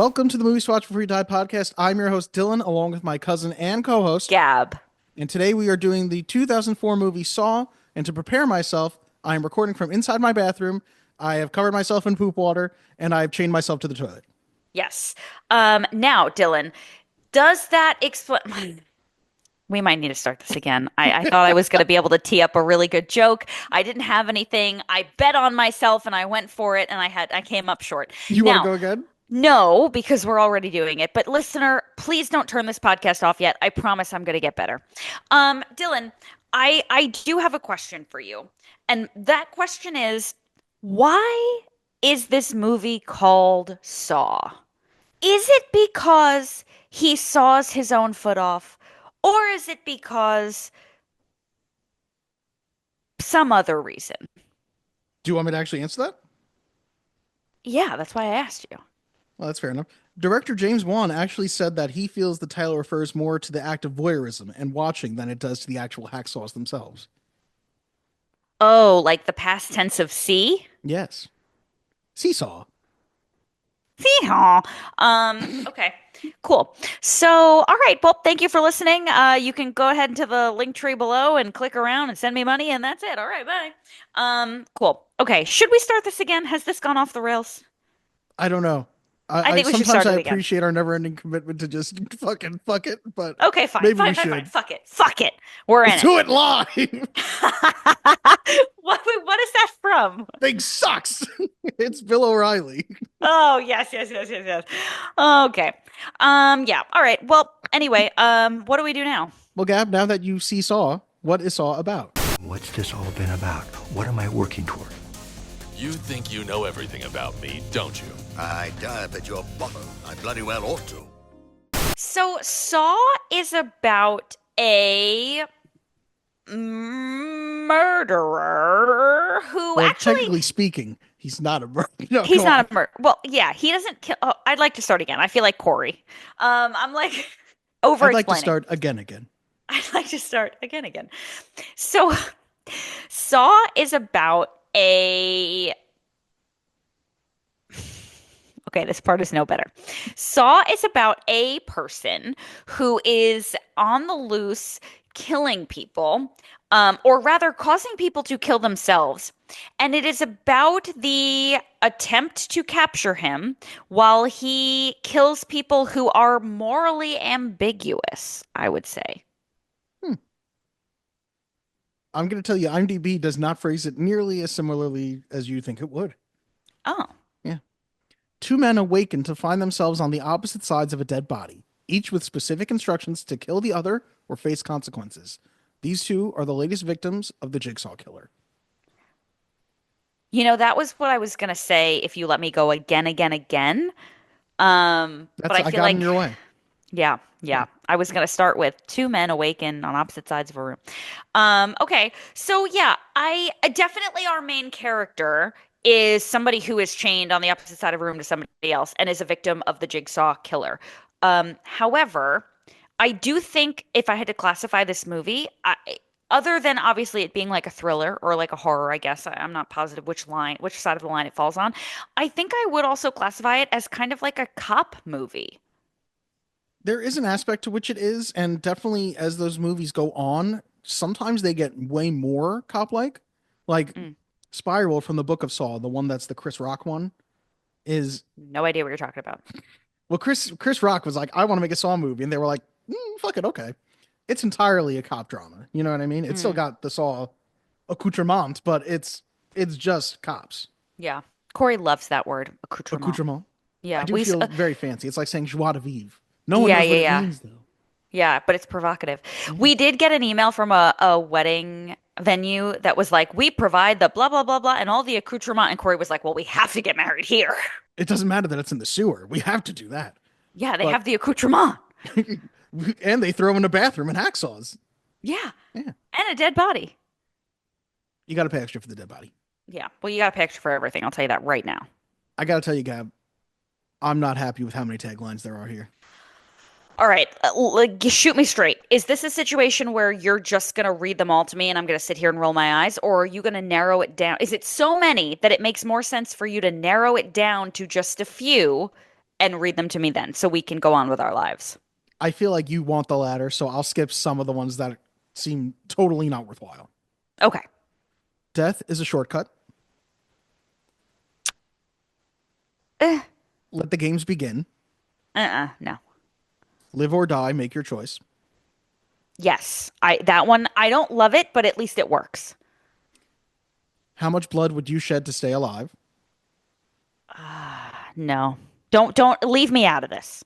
Welcome to the Movie Watch Before You Die podcast. I'm your host, Dylan, along with my cousin and co-host, Gab. And today we are doing the 2004 movie Saw. And to prepare myself, I am recording from inside my bathroom. I have covered myself in poop water, and I've chained myself to the toilet. Yes. Now, Dylan, does that explain? We might need to start this again. I thought I was going to be able to tee up a really good joke. I didn't have anything. I bet on myself and I went for it, and I came up short. You want to Now, go again? no, because we're already doing it. But listener, please don't turn this podcast off yet. I promise I'm going to get better. Dylan, I do have a question for you. And that question is, why is this movie called Saw? Is it because he saws his own foot off? Or is it because some other reason? Do you want me to actually answer that? Yeah, that's why I asked you. Well, that's fair enough. Director James Wan actually said that he feels the title refers more to the act of voyeurism and watching than it does to the actual hacksaws themselves. Oh, like the past tense of see? Yes. Seesaw. Hee-haw. Okay, cool. So, all right. Well, thank you for listening. You can go ahead into the link tree below and click around and send me money, and that's it. All right, bye. Cool. Okay, should we start this again? Has this gone off the rails? I don't know. I think we should Sometimes start I it again. appreciate our never-ending commitment to just fucking fuck it, but Okay, fine, maybe we fine, fine, should. fine. Fuck it. Fuck it. We're in Let's it. do it live. What is that from? Thing sucks. It's Bill O'Reilly. Oh, yes, yes, yes, yes, yes. Okay. Yeah. All right. Well, anyway, what do we do now? Well, Gab, now that you see Saw, what is Saw about? What's this all been about? What am I working toward? You think you know everything about me, don't you? I dive at your bottom. I bloody well ought to. So, Saw is about a murderer who Well, actually technically speaking, he's not a murderer. No, he's go not on. a murderer. Well, yeah, he doesn't kill. Oh, I'd like to start again. I feel like Corey. I'm like over I'd like to explaining. start again. I'd like to start again. So, Saw is about a. Okay, this part is no better. Saw is about a person who is on the loose killing people, or rather causing people to kill themselves. And it is about the attempt to capture him while he kills people who are morally ambiguous, I would say. I'm going to tell you, IMDb does not phrase it nearly as similarly as you think it would. Oh. Yeah. Two men awaken to find themselves on the opposite sides of a dead body, each with specific instructions to kill the other or face consequences. These two are the latest victims of the Jigsaw Killer. You know, that was what I was gonna say if you let me go again. But I I feel got like, in your way. yeah. I was gonna start with two men awaken on opposite sides of a room. Okay, so yeah, I definitely our main character is somebody who is chained on the opposite side of a room to somebody else and is a victim of the Jigsaw Killer. However, I do think if I had to classify this movie, other than obviously it being like a thriller or like a horror, I guess I'm not positive which side of the line it falls on. I think I would also classify it as kind of like a cop movie. There is an aspect to which it is, and definitely as those movies go on, sometimes they get way more cop-like. Like Mm, Spiral from the Book of Saw, the one that's the Chris Rock one, is no idea what you're talking about. well, Chris Rock was like, I want to make a Saw movie, and they were like, fuck it, okay. It's entirely a cop drama. You know what I mean? It's still Mm, got the Saw accoutrement, but it's just cops. yeah. Corey loves that word, accoutrement. Accoutrement. I Yeah, do feel very fancy. It's like saying joie de vivre. No one yeah, knows yeah, what it yeah. means though. Yeah, but it's provocative. Yeah. We did get an email from a wedding venue that was like, we provide the blah, blah, blah, blah, and all the accoutrement. And Corey was like, well, we have to get married here. It doesn't matter that it's in the sewer. We have to do that. Yeah, they But have the accoutrement. and they throw in a bathroom and hacksaws. Yeah, Yeah. and a dead body. You got to pay extra for the dead body. Yeah, well, you got to pay extra for everything. I'll tell you that right now. I got to tell you, Gab, I'm not happy with how many taglines there are here. All right, shoot me straight. Is this a situation where you're just going to read them all to me and I'm going to sit here and roll my eyes? Or are you going to narrow it down? Is it so many that it makes more sense for you to narrow it down to just a few and read them to me then so we can go on with our lives. I feel like you want the latter, so I'll skip some of the ones that seem totally not worthwhile. Okay. Death is a shortcut. Eh, Let the games begin. no. Live or die, make your choice. Yes. That one, I don't love it, but at least it works. How much blood would you shed to stay alive? No. Don't leave me out of this.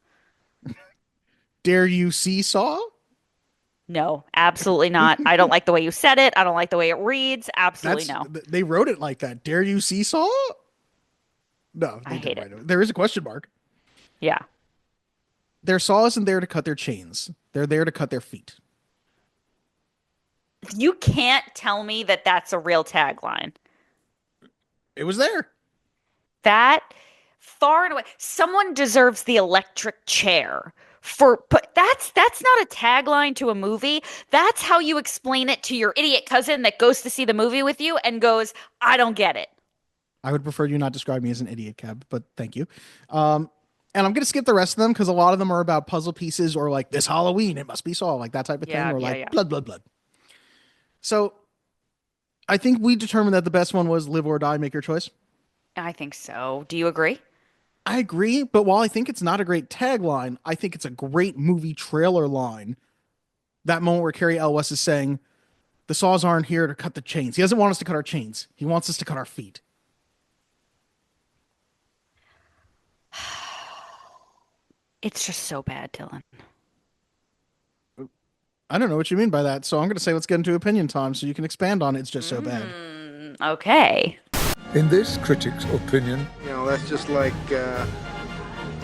Dare you seesaw? No, absolutely not. I don't like the way you said it. I don't like the way it reads. Absolutely That's no. they wrote it like that. Dare you seesaw? No, they I didn't hate write it. There is a question mark. Yeah. Their saw isn't there to cut their chains. They're there to cut their feet. You can't tell me that that's a real tagline. It was there. That far and away, someone deserves the electric chair but that's not a tagline to a movie. That's how you explain it to your idiot cousin that goes to see the movie with you and goes, I don't get it. I would prefer you not describe me as an idiot, Cab, but thank you. And I'm going to skip the rest of them because a lot of them are about puzzle pieces or like this Halloween, it must be Saw, like that type of thing, or like blood, blood, blood. So I think we determined that the best one was Live or Die, make your choice. I think so. Do you agree? I agree, but while I think it's not a great tagline, I think it's a great movie trailer line. That moment where Carrie Elwes is saying, the saws aren't here to cut the chains. He doesn't want us to cut our chains. He wants us to cut our feet. It's just so bad, Dylan. I don't know what you mean by that, so I'm going to say let's get into opinion time so you can expand on it. It's just so bad. Okay. In this critic's opinion, That's just like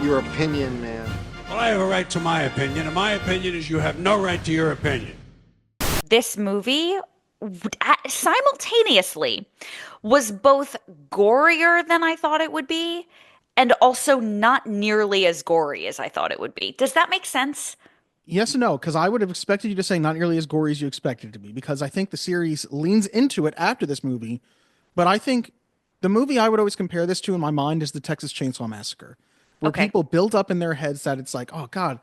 your opinion, man. Well, I have a right to my opinion, and my opinion is you have no right to your opinion. This movie simultaneously was both gorier than I thought it would be and also not nearly as gory as I thought it would be. Does that make sense? Yes and no, because I would have expected you to say not nearly as gory as you expected it to be, because I think the series leans into it after this movie. But I think the movie I would always compare this to in my mind is the Texas Chainsaw Massacre, where people build up in their heads that it's like, oh God,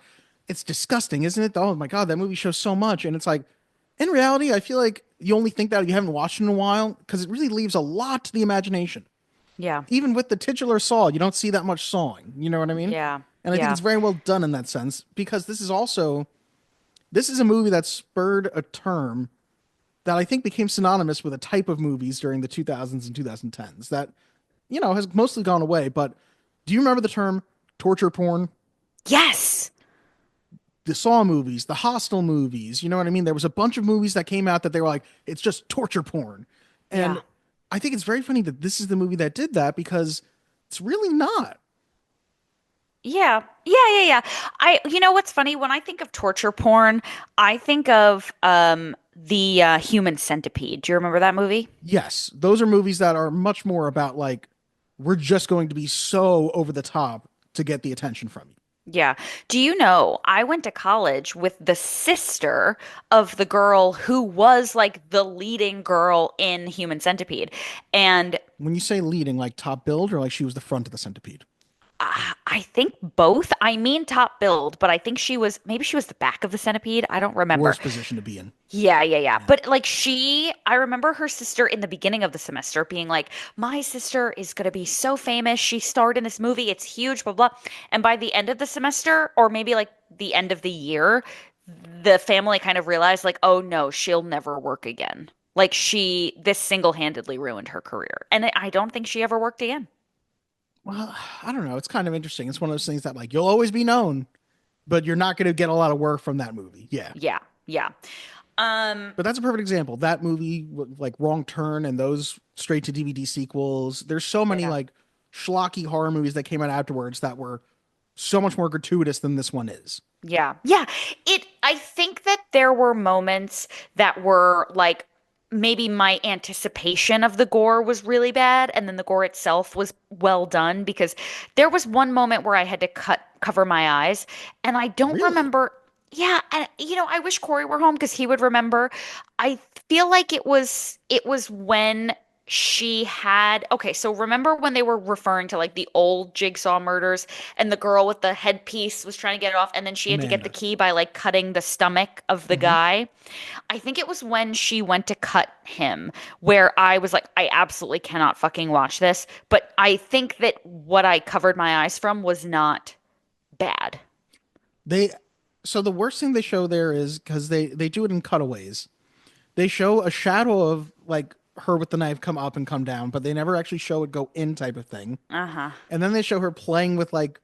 it's disgusting, isn't it? Oh my God, that movie shows so much. And it's like, in reality, I feel like you only think that if you haven't watched it in a while, because it really leaves a lot to the imagination. Yeah. Even with the titular saw, you don't see that much sawing. You know what I mean? Yeah. And I think it's very well done in that sense, because this is a movie that spurred a term that I think became synonymous with a type of movies during the 2000s and 2010s that, has mostly gone away. But do you remember the term torture porn? Yes. The Saw movies, the Hostel movies, you know what I mean? There was a bunch of movies that came out that they were like, it's just torture porn. And I think it's very funny that this is the movie that did that, because it's really not. Yeah. You know what's funny? When I think of torture porn, I think of the Human Centipede. Do you remember that movie? Yes. Those are movies that are much more about like, we're just going to be so over the top to get the attention from you. Yeah. Do you know, I went to college with the sister of the girl who was like the leading girl in Human Centipede. And when you say leading, like top build, or like she was the front of the centipede? I think both. I mean top build, but I think maybe she was the back of the centipede. I don't remember. Worst position to be in. Yeah. But like I remember her sister in the beginning of the semester being like, my sister is going to be so famous. She starred in this movie. It's huge, blah, blah. And by the end of the semester, or maybe like the end of the year, the family kind of realized like, oh no, she'll never work again. Like this single-handedly ruined her career. And I don't think she ever worked again. Well, I don't know. It's kind of interesting. It's one of those things that like you'll always be known, but you're not going to get a lot of work from that movie. Yeah. But that's a perfect example. That movie, like Wrong Turn and those straight to DVD sequels. There's so many like schlocky horror movies that came out afterwards that were so much more gratuitous than this one is. Yeah. I think that there were moments that were like, maybe my anticipation of the gore was really bad, and then the gore itself was well done, because there was one moment where I had to cover my eyes, and I don't remember. Yeah, and I wish Corey were home because he would remember. I feel like it was when she had, okay, so remember when they were referring to like the old Jigsaw murders and the girl with the headpiece was trying to get it off and then she had to get the Amanda. key by like cutting the stomach of the guy? I think it was when she went to cut him where I was like, I absolutely cannot fucking watch this. But I think that what I covered my eyes from was not bad. They so the worst thing they show there is because they do it in cutaways. They show a shadow of like her with the knife come up and come down, but they never actually show it go in type of thing. Uh-huh. And then they show her playing with like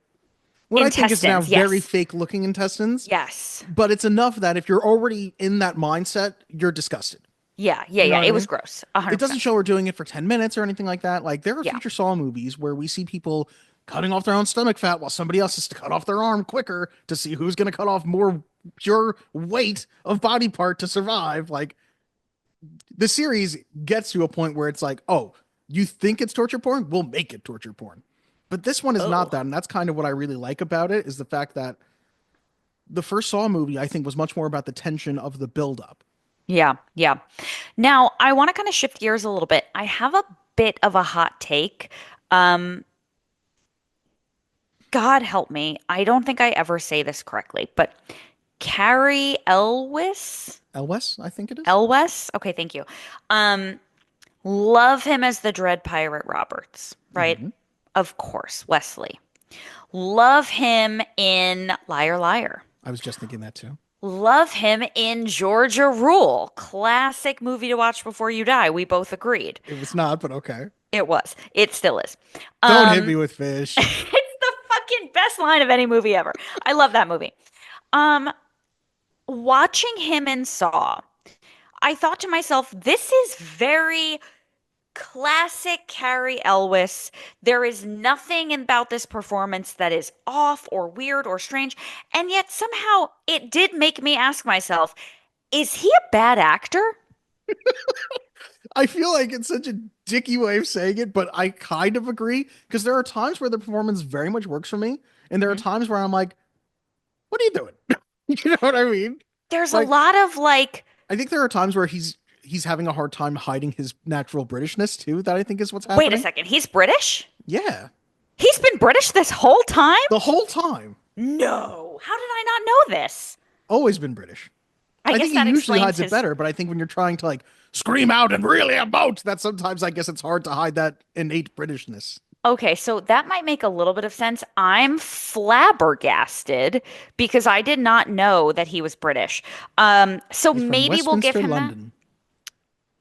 what I think is now Intestines, yes. very fake looking intestines. Yes. But it's enough that if you're already in that mindset, you're disgusted. Yeah, You know what I It was mean? gross. It doesn't 100%. show her doing it for 10 minutes or anything like that. Like there are Yeah. future Saw movies where we see people cutting off their own stomach fat while somebody else has to cut off their arm quicker to see who's going to cut off more pure weight of body part to survive. Like the series gets to a point where it's like, oh, you think it's torture porn? We'll make it torture porn. But this one is not that. And that's kind of what I really like about it is the fact that the first Saw movie, I think, was much more about the tension of the buildup. Yeah, yeah. Now, I want to kind of shift gears a little bit. I have a bit of a hot take. Um, God help me. I don't think I ever say this correctly, but Carrie Elwes, I think it is. Elwes? Okay, thank you. Um, love him as the Dread Pirate Roberts, right? Of course, Wesley. Love him in Liar Liar. I was just thinking that too. Love him in Georgia Rule. Classic movie to watch before you die. We both agreed. It was not, but okay. It was. It still is. Don't hit me with fish. It's the fucking best line of any movie ever. I love that movie. Watching him in Saw, I thought to myself, this is very classic Carrie Elwes. There is nothing about this performance that is off or weird or strange. And yet somehow it did make me ask myself, is he a bad actor? I feel like it's such a dicky way of saying it, but I kind of agree because there are times where the performance very much works for me, and there are times where I'm like, "What are you doing?" You know what I mean? There's Like, a lot of like, I think there are times where he's having a hard time hiding his natural Britishness too. That I think is what's happening. wait a second, he's British? Yeah, He's been British this whole time? the whole time, No. How did I not know this? always been British. I guess think that he usually explains hides it his. better, but I think when you're trying to like scream out and really emote, that sometimes I guess it's hard to hide that innate Britishness. Okay, so that might make a little bit of sense. I'm flabbergasted because I did not know that he was British. So He's from maybe we'll give Westminster, him that. London.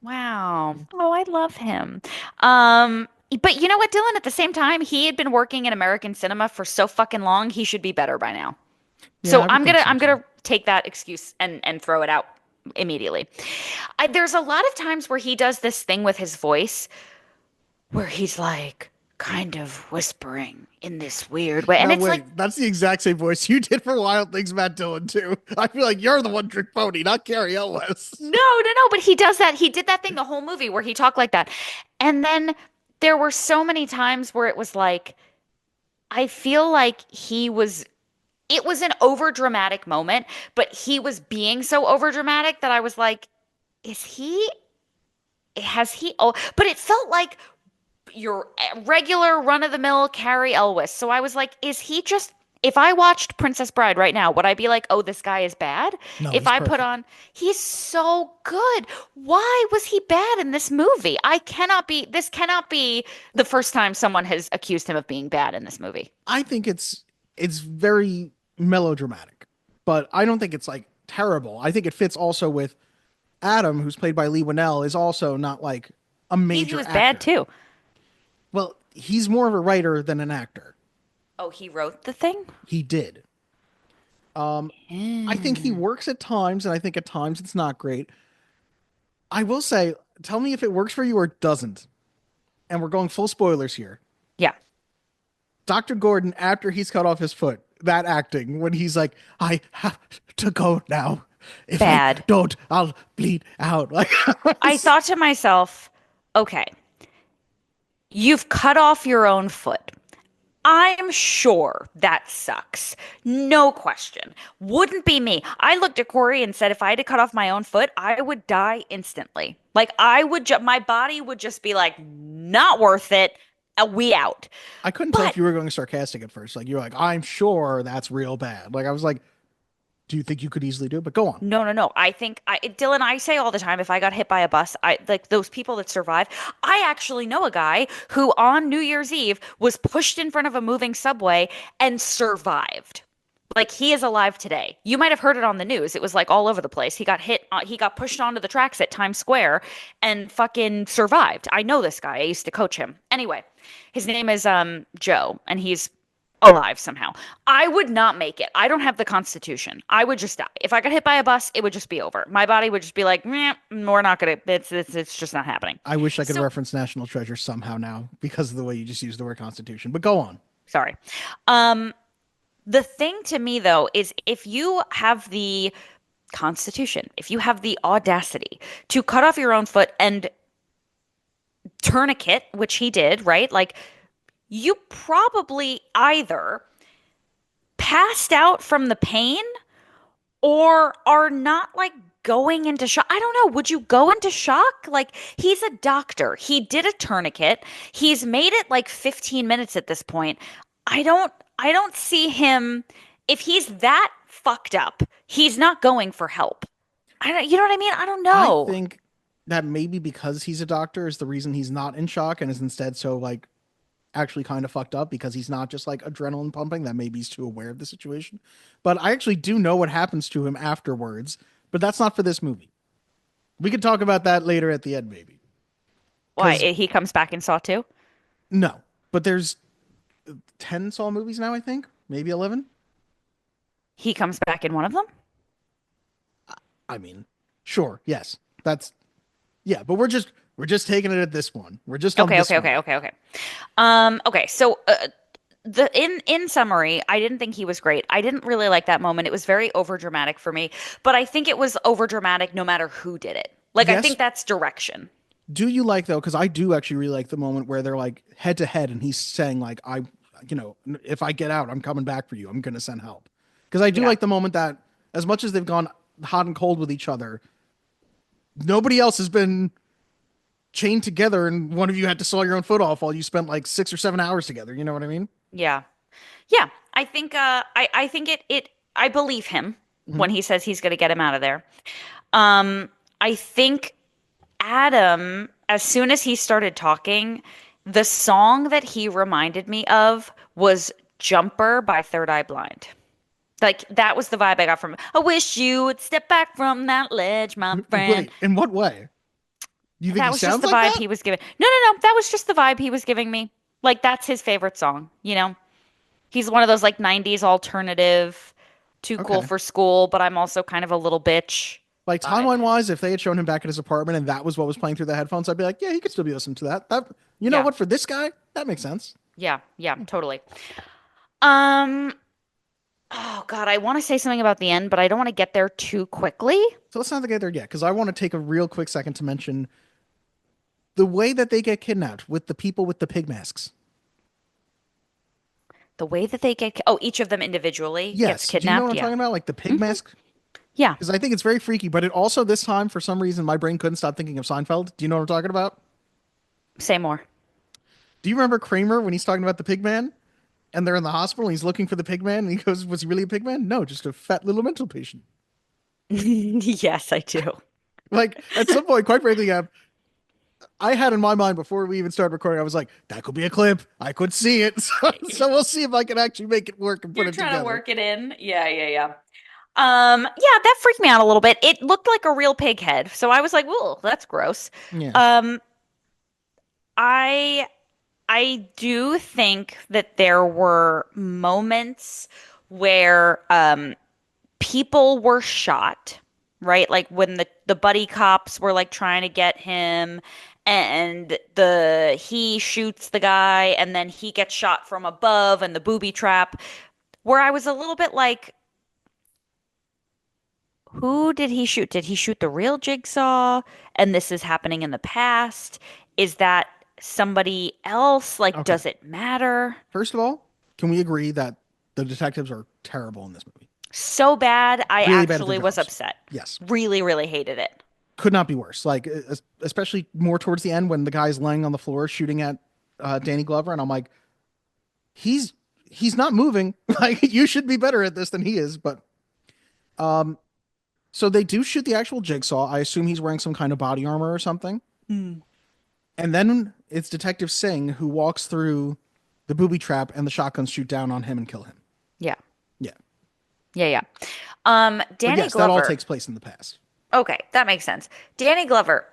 Wow. Oh, I love him. But you know what, Dylan? At the same time, he had been working in American cinema for so fucking long, he should be better by now. So Yeah, I would think so, I'm too. gonna take that excuse and throw it out immediately. There's a lot of times where he does this thing with his voice where he's like kind of whispering in this weird way. And No, it's wait, like, that's the exact same voice you did for Wild Things, Matt Dillon, too. I feel like you're the one trick pony, not Carrie Elwes. no, but he does that. He did that thing the whole movie where he talked like that. And then there were so many times where it was like, I feel like it was an over dramatic moment, but he was being so over dramatic that I was like, but it felt like your regular run of the mill Carrie Elwes. So I was like, if I watched Princess Bride right now, would I be like, oh, this guy is bad? No, If he's I put perfect. on, he's so good. Why was he bad in this movie? This cannot be the first time someone has accused him of being bad in this movie. I think it's very melodramatic, but I don't think it's like terrible. I think it fits also with Adam, who's played by Lee Winnell, is also not like a major He was actor. bad too. Well, he's more of a writer than an actor. Oh, he wrote the thing? He did. I think he works at times, and I think at times it's not great. I will say, tell me if it works for you or it doesn't. And we're going full spoilers here. Yeah. Dr. Gordon, after he's cut off his foot, that acting, when he's like, I have to go now. If I Bad. don't, I'll bleed out. Like I thought to myself, okay, you've cut off your own foot. I'm sure that sucks. No question. Wouldn't be me. I looked at Corey and said if I had to cut off my own foot, I would die instantly. Like I would my body would just be like, not worth it. We out. I couldn't tell if But you were going sarcastic at first. Like you were like, I'm sure that's real bad. Like I was like, do you think you could easily do it? But go on. no, no, no. Dylan, I say all the time, if I got hit by a bus, I like those people that survive. I actually know a guy who on New Year's Eve was pushed in front of a moving subway and survived. Like he is alive today. You might have heard it on the news. It was like all over the place. He got hit, he got pushed onto the tracks at Times Square and fucking survived. I know this guy. I used to coach him. Anyway, his name is Joe and he's alive somehow. I would not make it. I don't have the constitution. I would just die. If I got hit by a bus, it would just be over. My body would just be like, meh, we're not gonna. It's just not happening. I wish I could So reference National Treasure somehow now because of the way you just used the word Constitution. But go on. sorry. The thing to me though is if you have the constitution, if you have the audacity to cut off your own foot and tourniquet, which he did, right? Like you probably either passed out from the pain or are not like going into shock. I don't know. Would you go into shock? Like he's a doctor. He did a tourniquet. He's made it like 15 minutes at this point. I don't see him if he's that fucked up. He's not going for help. You know what I mean? I don't know. I think that maybe because he's a doctor is the reason he's not in shock and is instead so like actually kind of fucked up because he's not just like adrenaline pumping, that maybe he's too aware of the situation. But I actually do know what happens to him afterwards, but that's not for this movie. We could talk about that later at the end, maybe. Why? He comes back in Saw 2? No, but there's 10 Saw movies now, I think. Maybe 11. He comes back in one of them? I mean, sure, yes. That's yeah, but we're just taking it at this one. We're just on Okay, this okay, one. okay, okay, okay. Okay, so the in summary, I didn't think he was great. I didn't really like that moment. It was very overdramatic for me, but I think it was overdramatic no matter who did it. Like I Yes. think that's direction. Do you like though? Because I do actually really like the moment where they're like head to head, and he's saying like, if I get out, I'm coming back for you. I'm gonna send help. Because I do Yeah. like the moment that as much as they've gone hot and cold with each other, nobody else has been chained together, and one of you had to saw your own foot off while you spent like 6 or 7 hours together. You know what I mean? Yeah. Yeah. I think I think I believe him when he says he's gonna get him out of there. I think Adam, as soon as he started talking, the song that he reminded me of was Jumper by Third Eye Blind. Like that was the vibe I got from him. I wish you would step back from that ledge, my friend. Wait, in what way? You think That he was just sounds the like vibe that? he was giving. No, no, no. That was just the vibe he was giving me. Like that's his favorite song, you know? He's one of those like 90s alternative, too cool Okay. for school, but I'm also kind of a little bitch. Like vibe. timeline wise, if they had shown him back at his apartment and that was what was playing through the headphones, I'd be like, yeah, he could still be listening to that. That you know Yeah. what? For this guy, that makes sense. Yeah, yeah, totally. Um, oh God, I want to say something about the end, but I don't want to get there too quickly. So let's not get there yet, because I want to take a real quick second to mention the way that they get kidnapped with the people with the pig masks. The way that they get, each of them individually gets Yes, do you know kidnapped. what I'm Yeah, talking about? Like the pig mask. yeah. Because I think it's very freaky, but it also this time for some reason my brain couldn't stop thinking of Seinfeld. Do you know what I'm talking about? Say more. Do you remember Kramer when he's talking about the pig man? And they're in the hospital and he's looking for the pig man and he goes, was he really a pig man? No, just a fat little mental patient. Yes, I do. Like at some point, quite frankly, I had in my mind before we even started recording, I was like, that could be a clip. I could see it. So we'll see if I can actually make it work and put You're it trying together. to work it in. Yeah, yeah, yeah. Yeah, that freaked me out a little bit. It looked like a real pig head, so I was like, "Whoa, that's gross." Yeah. I do think that there were moments where people were shot, right? Like when the buddy cops were like trying to get him and he shoots the guy and then he gets shot from above and the booby trap where I was a little bit like, who did he shoot? Did he shoot the real Jigsaw? And this is happening in the past. Is that somebody else? Like, Okay. does it matter? First of all, Can we agree that the detectives are terrible in this movie? So bad, I Really bad at their actually was jobs. upset. Yes. Really, really hated it. Could not be worse. Like, especially more towards the end when the guy's laying on the floor shooting at Danny Glover, and I'm like, he's not moving. Like, you should be better at this than he is. But so they do shoot the actual Jigsaw. I assume he's wearing some kind of body armor or something. And then it's Detective Singh who walks through the booby trap, and the shotguns shoot down on him and kill him. Yeah. Yeah. Yeah. But Danny yes, Glover. that all takes place in the past. Okay, that makes sense. Danny Glover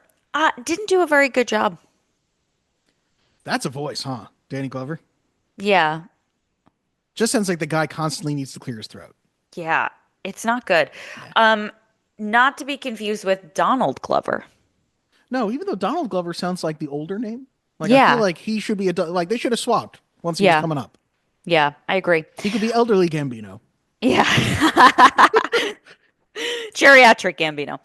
didn't do a very good job. That's a voice, huh? Danny Glover? Yeah. Just sounds like the guy constantly needs to clear his throat. Yeah. It's not good. Not to be confused with Donald Glover. No, even though Donald Glover sounds like the older name. Like, Yeah. I feel like he should be like they should have swapped once he was Yeah. coming up. Yeah, I agree. He could be elderly Gambino. Yeah. Geriatric Gambino.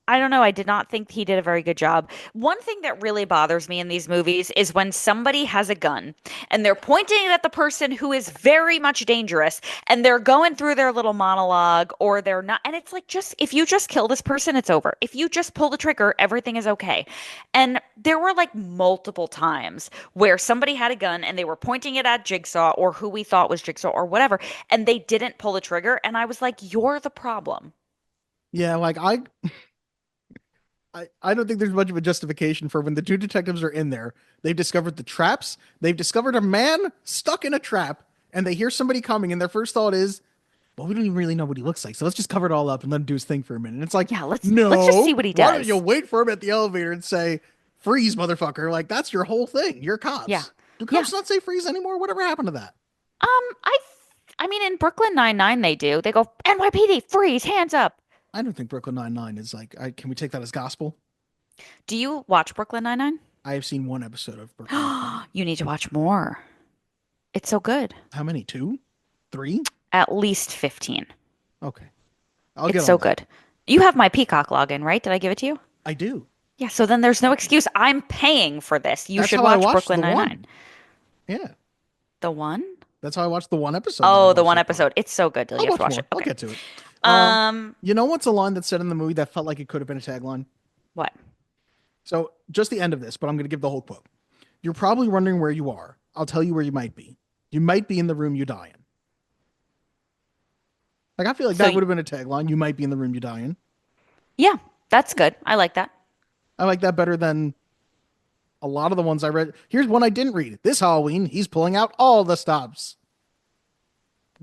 I don't know. I did not think he did a very good job. One thing that really bothers me in these movies is when somebody has a gun and they're pointing it at the person who is very much dangerous and they're going through their little monologue or they're not. And it's like, just if you just kill this person, it's over. If you just pull the trigger, everything is okay. And there were like multiple times where somebody had a gun and they were pointing it at Jigsaw or who we thought was Jigsaw or whatever, and they didn't pull the trigger. And I was like, you're the problem. Yeah, like I don't think there's much of a justification for when the two detectives are in there. They've discovered the traps. They've discovered a man stuck in a trap, and they hear somebody coming, and their first thought is, well, we don't even really know what he looks like, so let's just cover it all up and let him do his thing for a minute. And it's like, Yeah, let's no, just see what he why don't does. you wait for him at the elevator and say, freeze, motherfucker? Like, that's your whole thing. You're cops. Yeah. Do cops not say freeze anymore? Whatever happened to that? I mean, in Brooklyn Nine-Nine, they do. They go, NYPD, freeze, hands up. I don't think Brooklyn Nine-Nine is like, can we take that as gospel? Do you watch Brooklyn Nine-Nine? I have seen one episode of Brooklyn Nine-Nine. You need to watch more. It's so good. How many? 2? 3? At least 15. Okay. I'll get It's so on that. good. You have my Peacock login, right? Did I give it to you? I do. Yeah, so then there's no excuse. I'm paying for this. You That's should how I watch watched Brooklyn The One. Nine-Nine. Yeah. The one? That's how I watched the one episode. that I Oh, the watched one so far. episode. It's so good. You I'll have to watch watch more. it. I'll Okay. get to it. You know what's a line that's said in the movie that felt like it could have been a tagline? What? So just the end of this, but I'm going to give the whole quote. You're probably wondering where you are. I'll tell you where you might be. You might be in the room you die in. Like, I feel like So that would have been a tagline. You might be in the room you die in. Yeah, that's good. I like that. I like that better than a lot of the ones I read. Here's one I didn't read. This Halloween, he's pulling out all the stops.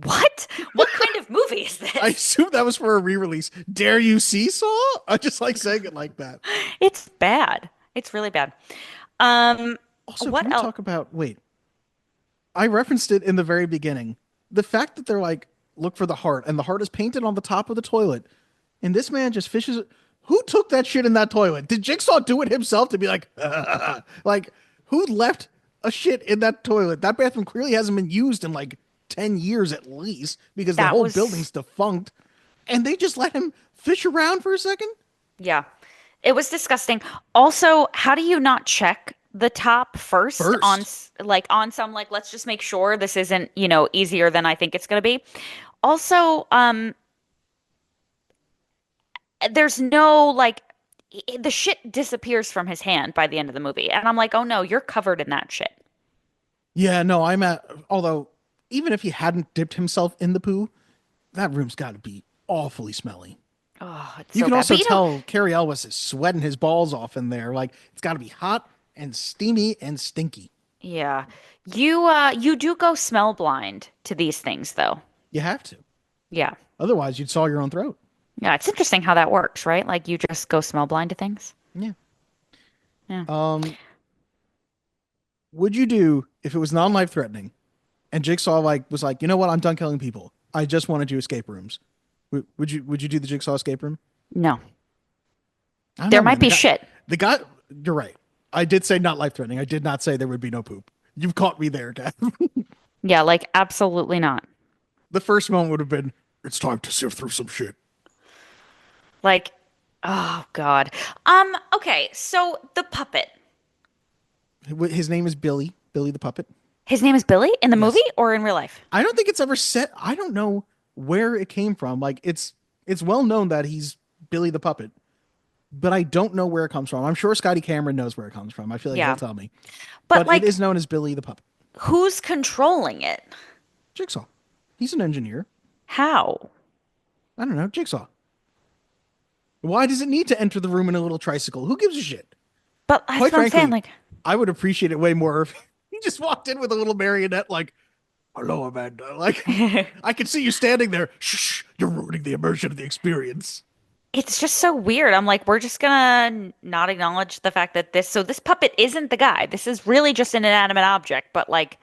What? What kind of movie is this? I assume that was for a re-release. Dare you seesaw? I just like saying it like that. It's bad. It's really bad. Also, What can we else? talk about, wait, I referenced it in the very beginning. The fact that they're like, look for the heart, and the heart is painted on the top of the toilet, and this man just fishes it. Who took that shit in that toilet? Did Jigsaw do it himself to be like, like, who left a shit in that toilet? That bathroom clearly hasn't been used in like 10 years at least, because the That whole was- building's defunct, and they just let him fish around for a second? Yeah. It was disgusting. Also, how do you not check the top first on some like let's just make sure this isn't, easier than I think it's going to be. Also, there's no like the shit disappears from his hand by the end of the movie. And I'm like, "Oh no, you're covered in that shit." Yeah, no, although, even if he hadn't dipped himself in the poo, that room's got to be awfully smelly. Oh, it's You so can bad. also But tell Carrie Elwes is sweating his balls off in there. Like, it's got to be hot and steamy and stinky. yeah. You do go smell blind to these things though. You have to. Yeah. Otherwise, you'd saw your own throat. Yeah, it's interesting how that works, right? Like you just go smell blind to things. Yeah. Yeah. Would you do if it was non-life threatening and Jigsaw was like, you know what? I'm done killing people. I just want to do escape rooms. Would you do the Jigsaw escape room? No. I don't There know, might man. be shit. The guy, you're right. I did say not life threatening. I did not say there would be no poop. You've caught me there, Dad. Yeah, like absolutely not. The first moment would have been, it's time to sift through some shit. Like, oh God. Okay, so the puppet. His name is Billie. Billy the puppet. His name is Billy in the Yes. movie or in real life? I don't think it's ever said. I don't know where it came from. Like it's well known that he's Billy the puppet, but I don't know where it comes from. I'm sure Scotty Cameron knows where it comes from. I feel like Yeah. he'll tell me. But But it like, is known as Billy the puppet. who's controlling it? Jigsaw. He's an engineer. How? I don't know. Jigsaw. Why does it need to enter the room in a little tricycle? Who gives a shit? But that's Quite what I'm saying. frankly, Like, I would appreciate it way more if he just walked in with a little marionette, like, "Hello, Amanda." Like, I can see you standing there. Shh, you're ruining the immersion of the experience. it's just so weird. I'm like, we're just gonna not acknowledge the fact that this puppet isn't the guy. This is really just an inanimate object. But like,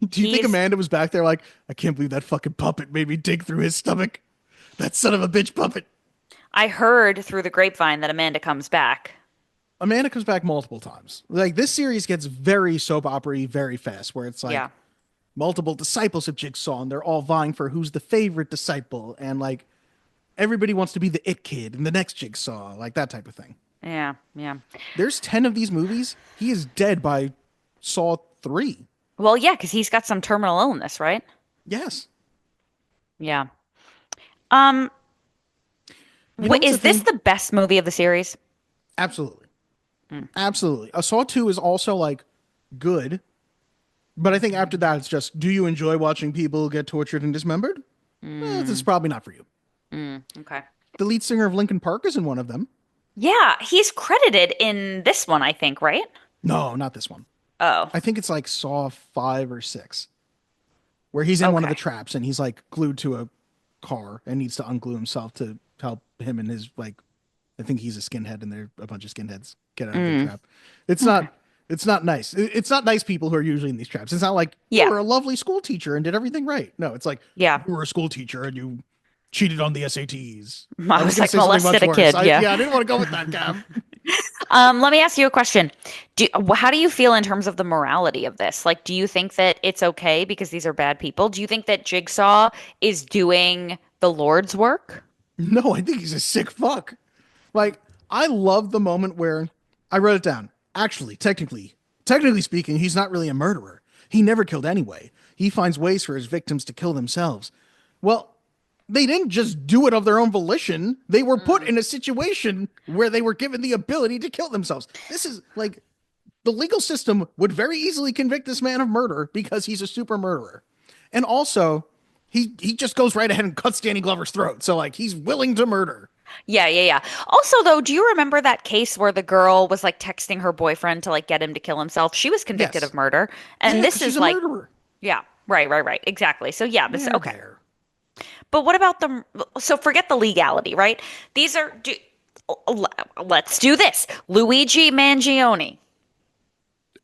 Do you think he's- Amanda was back there like, I can't believe that fucking puppet made me dig through his stomach? That son of a bitch puppet. I heard through the grapevine that Amanda comes back. Amanda comes back multiple times. Like, this series gets very soap opera-y very fast, where it's like Yeah. multiple disciples of Jigsaw, and they're all vying for who's the favorite disciple, and like everybody wants to be the it kid and the next Jigsaw, like that type of thing. Yeah. Yeah. There's 10 of these movies. He is dead by Saw 3. Well, yeah, because he's got some terminal illness, right? Yes. Yeah. You know Wait, what's is the this thing? the best movie of the series? Absolutely. Absolutely. A Saw 2 is also like good, but I think after that it's just, do you enjoy watching people get tortured and dismembered? This is probably not for you. Okay. The lead singer of Linkin Park is in one of them. Yeah, he's credited in this one, I think, right? No, not this one. Oh. I think it's like Saw 5 or 6, where he's in one of the Okay. traps and he's like glued to a car and needs to unglue himself to help him and his, like, I think he's a skinhead and they're a bunch of skinheads get out of the trap. It's not nice. It's not nice people who are usually in these traps. It's not like Yeah. you were a lovely school teacher and did everything right. No, it's like Yeah. you were a school teacher and you cheated on the SATs. I was gonna like say something molested much a worse. kid, yeah. Yeah, I didn't want to go with that, Gab. Let me ask you a question. How do you feel in terms of the morality of this? Like, do you think that it's okay because these are bad people? Do you think that Jigsaw is doing the Lord's work? No, I think he's a sick fuck. Like, I love the moment where I wrote it down. Actually, technically speaking, he's not really a murderer. He never killed anyway. He finds ways for his victims to kill themselves. Well, they didn't just do it of their own volition. They were put in a situation where they were given the ability to kill themselves. This is like, the legal system would very easily convict this man of murder because he's a super murderer. And also, he just goes right ahead and cuts Danny Glover's throat. So like, he's willing to murder. Yeah. Also, though, do you remember that case where the girl was like texting her boyfriend to like get him to kill himself? She was convicted Yes. of murder, and Yeah, this 'cause is she's a like, murderer. yeah, right, exactly. So yeah, this They're okay. there. But what about the? So forget the legality, right? These are. Let's do this. Luigi Mangione.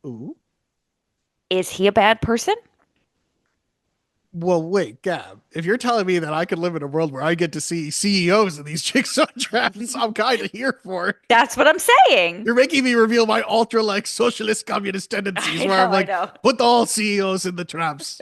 Ooh. Is he a bad person? Well, wait, Gab. If you're telling me that I could live in a world where I get to see CEOs of these Jigsaw traps, I'm kind of here for it. That's what I'm saying. You're making me reveal my ultra like socialist communist tendencies, I where know, I'm like, I know. put all CEOs in the traps,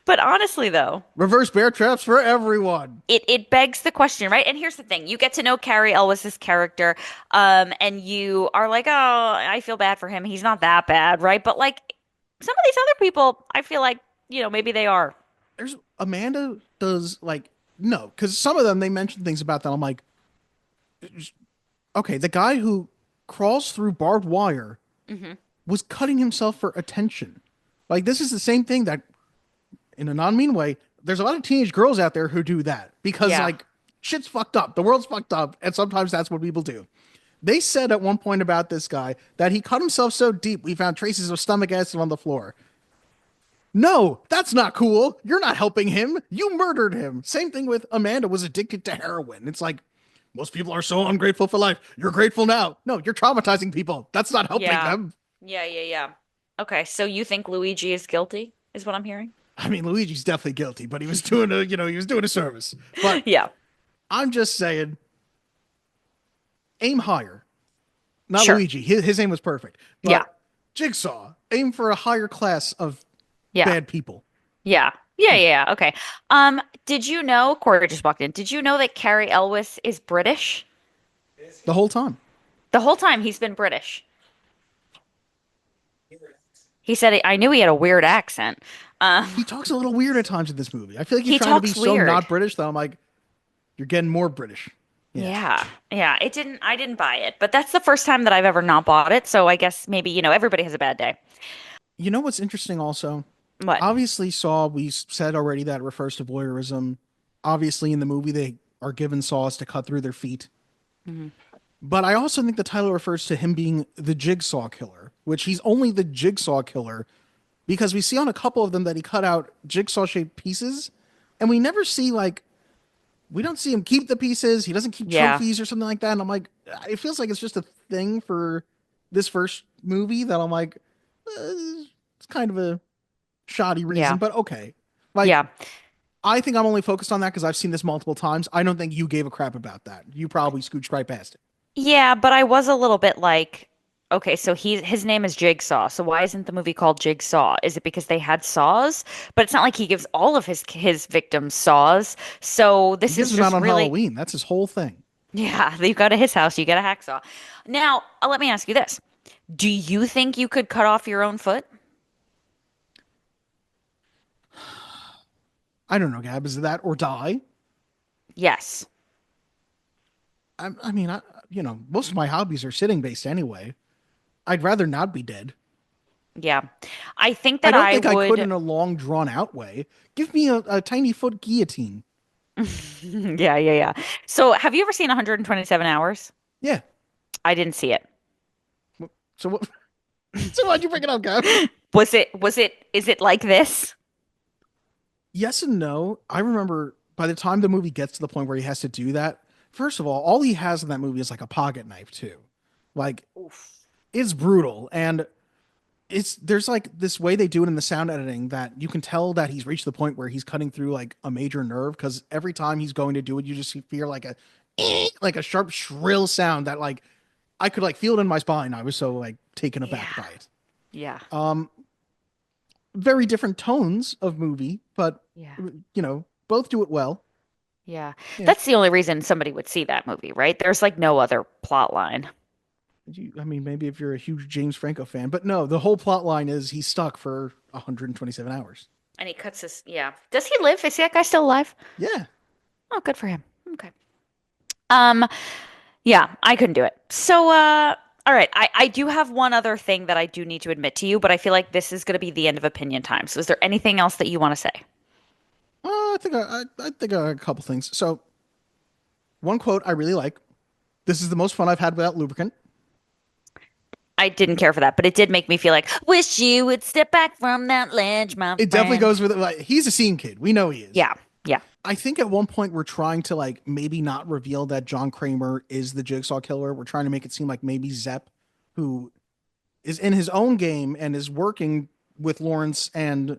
But honestly, though, reverse bear traps for everyone. it begs the question, right? And here's the thing: you get to know Carrie Elwes's character, and you are like, oh, I feel bad for him. He's not that bad, right? But like some of these other people, I feel like maybe they are. There's Amanda does like no, because some of them they mention things about that. I'm like, okay, the guy who crawls through barbed wire was cutting himself for attention. Like, this is the same thing that, in a non-mean way, there's a lot of teenage girls out there who do that because Yeah. like shit's fucked up, the world's fucked up, and sometimes that's what people do. They said at one point about this guy that he cut himself so deep we found traces of stomach acid on the floor. No, that's not cool. You're not helping him. You murdered him. Same thing with Amanda was addicted to heroin. It's like, most people are so ungrateful for life. You're grateful now. No, you're traumatizing people. That's not helping Yeah. them. Yeah. Okay, so you think Luigi is guilty, is what I'm hearing? I mean, Luigi's definitely guilty, but he was doing a service. But Yeah. I'm just saying, aim higher. Not Sure. Luigi. His aim was perfect. But Yeah. Jigsaw, aim for a higher class of Yeah. bad people. Yeah. Okay. Did you know, Corey just walked in, did you know that Carrie Elwes is British? The whole time. The whole time he's been British. He said, I knew he had a weird accent. He talks a little weird at times in this movie. I feel like he's He trying to be talks so weird. not British that I'm like, you're getting more British. Yeah. Yeah. Yeah. I didn't buy it, but that's the first time that I've ever not bought it. So I guess maybe, everybody has a bad day. You know what's interesting also? What? Obviously, we said already that it refers to voyeurism. Obviously, in the movie, they are given saws to cut through their feet. Mhm. But I also think the title refers to him being the Jigsaw Killer, which he's only the Jigsaw Killer because we see on a couple of them that he cut out jigsaw-shaped pieces, and we never see, like, we don't see him keep the pieces. He doesn't keep Yeah. trophies or something like that. And I'm like, it feels like it's just a thing for this first movie that I'm like, it's kind of a shoddy reason, Yeah. but okay. Like, Yeah. I think I'm only focused on that because I've seen this multiple times. I don't think you gave a crap about that. You probably scooched right past it. Yeah, but I was a little bit like, okay, so his name is Jigsaw. So why isn't the movie called Jigsaw? Is it because they had saws? But it's not like he gives all of his victims saws. So He this gives is them out just on really, Halloween. That's his whole thing. yeah, you go to his house, you get a hacksaw. Now, let me ask you this. Do you think you could cut off your own foot? I don't know, Gab. Is it that or die? Yes. I mean, most of my hobbies are sitting based anyway. I'd rather not be dead. Yeah. I think I that don't think I could would. in a long, drawn out way. Give me a tiny foot guillotine. Yeah, yeah, yeah. So have you ever seen 127 Hours? Yeah. I didn't see it. So what? So why'd you bring it up, Gab? Is it like this? Yes and no. I remember by the time the movie gets to the point where he has to do that, first of all he has in that movie is like a pocket knife too. Like, it's brutal. And there's like this way they do it in the sound editing that you can tell that he's reached the point where he's cutting through like a major nerve, because every time he's going to do it, you just feel like a like a sharp, shrill sound that like I could like feel it in my spine. I was so like taken aback by it. Yeah. Very different tones of movie, but Yeah. both do it well. Yeah. Yeah. That's the only reason somebody would see that movie, right? There's like no other plot line. I mean, maybe if you're a huge James Franco fan, but no, the whole plot line is he's stuck for 127 hours. And he cuts his, yeah. Does he live? Is that guy still alive? Yeah. Oh, good for him. Okay. Yeah, I couldn't do it. So, all right. I do have one other thing that I do need to admit to you, but I feel like this is going to be the end of opinion time. So is there anything else that you want to say? I think I got a couple things. So, one quote I really like. This is the most fun I've had without lubricant. I didn't care for that, but it did make me feel like, wish you would step back from that ledge, my It definitely friend. goes with it. Like, he's a scene kid. We know he is. Yeah, yeah. I think at one point we're trying to like maybe not reveal that John Kramer is the Jigsaw Killer. We're trying to make it seem like maybe Zepp, who is in his own game and is working with Lawrence and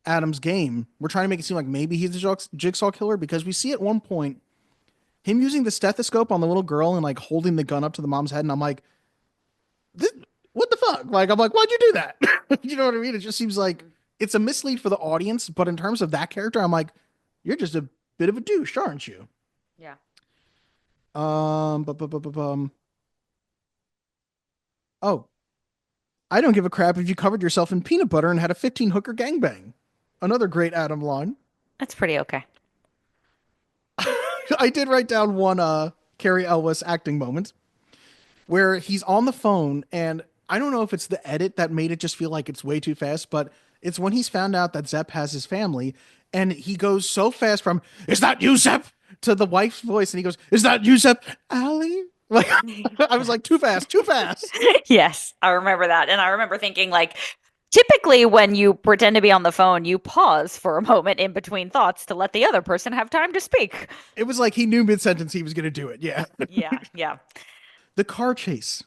Adam's game. We're trying to make it seem like maybe he's the Jigsaw Killer, because we see at one point him using the stethoscope on the little girl and like holding the gun up to the mom's head, and I'm like, what the fuck? Like, I'm like, why'd you do that? You know what I mean? It just seems like it's a mislead for the audience, but in terms of that character, I'm like, you're just a bit of a douche, aren't you? Yeah. Oh, I don't give a crap if you covered yourself in peanut butter and had a 15 hooker gangbang. Another great Adam line. That's pretty okay. I did write down one Carrie Elwes acting moment where he's on the phone, and I don't know if it's the edit that made it just feel like it's way too fast, but it's when he's found out that Zepp has his family, and he goes so fast from, "Is that you, Zepp?" to the wife's voice, and he goes, "Is that you, Zepp? Allie?" Like, I was like, too fast, too fast. Yes, I remember that. And I remember thinking, like, typically when you pretend to be on the phone, you pause for a moment in between thoughts to let the other person have time to speak. It was like he knew mid-sentence he was going to do it. Yeah. Yeah, yeah. The car chase,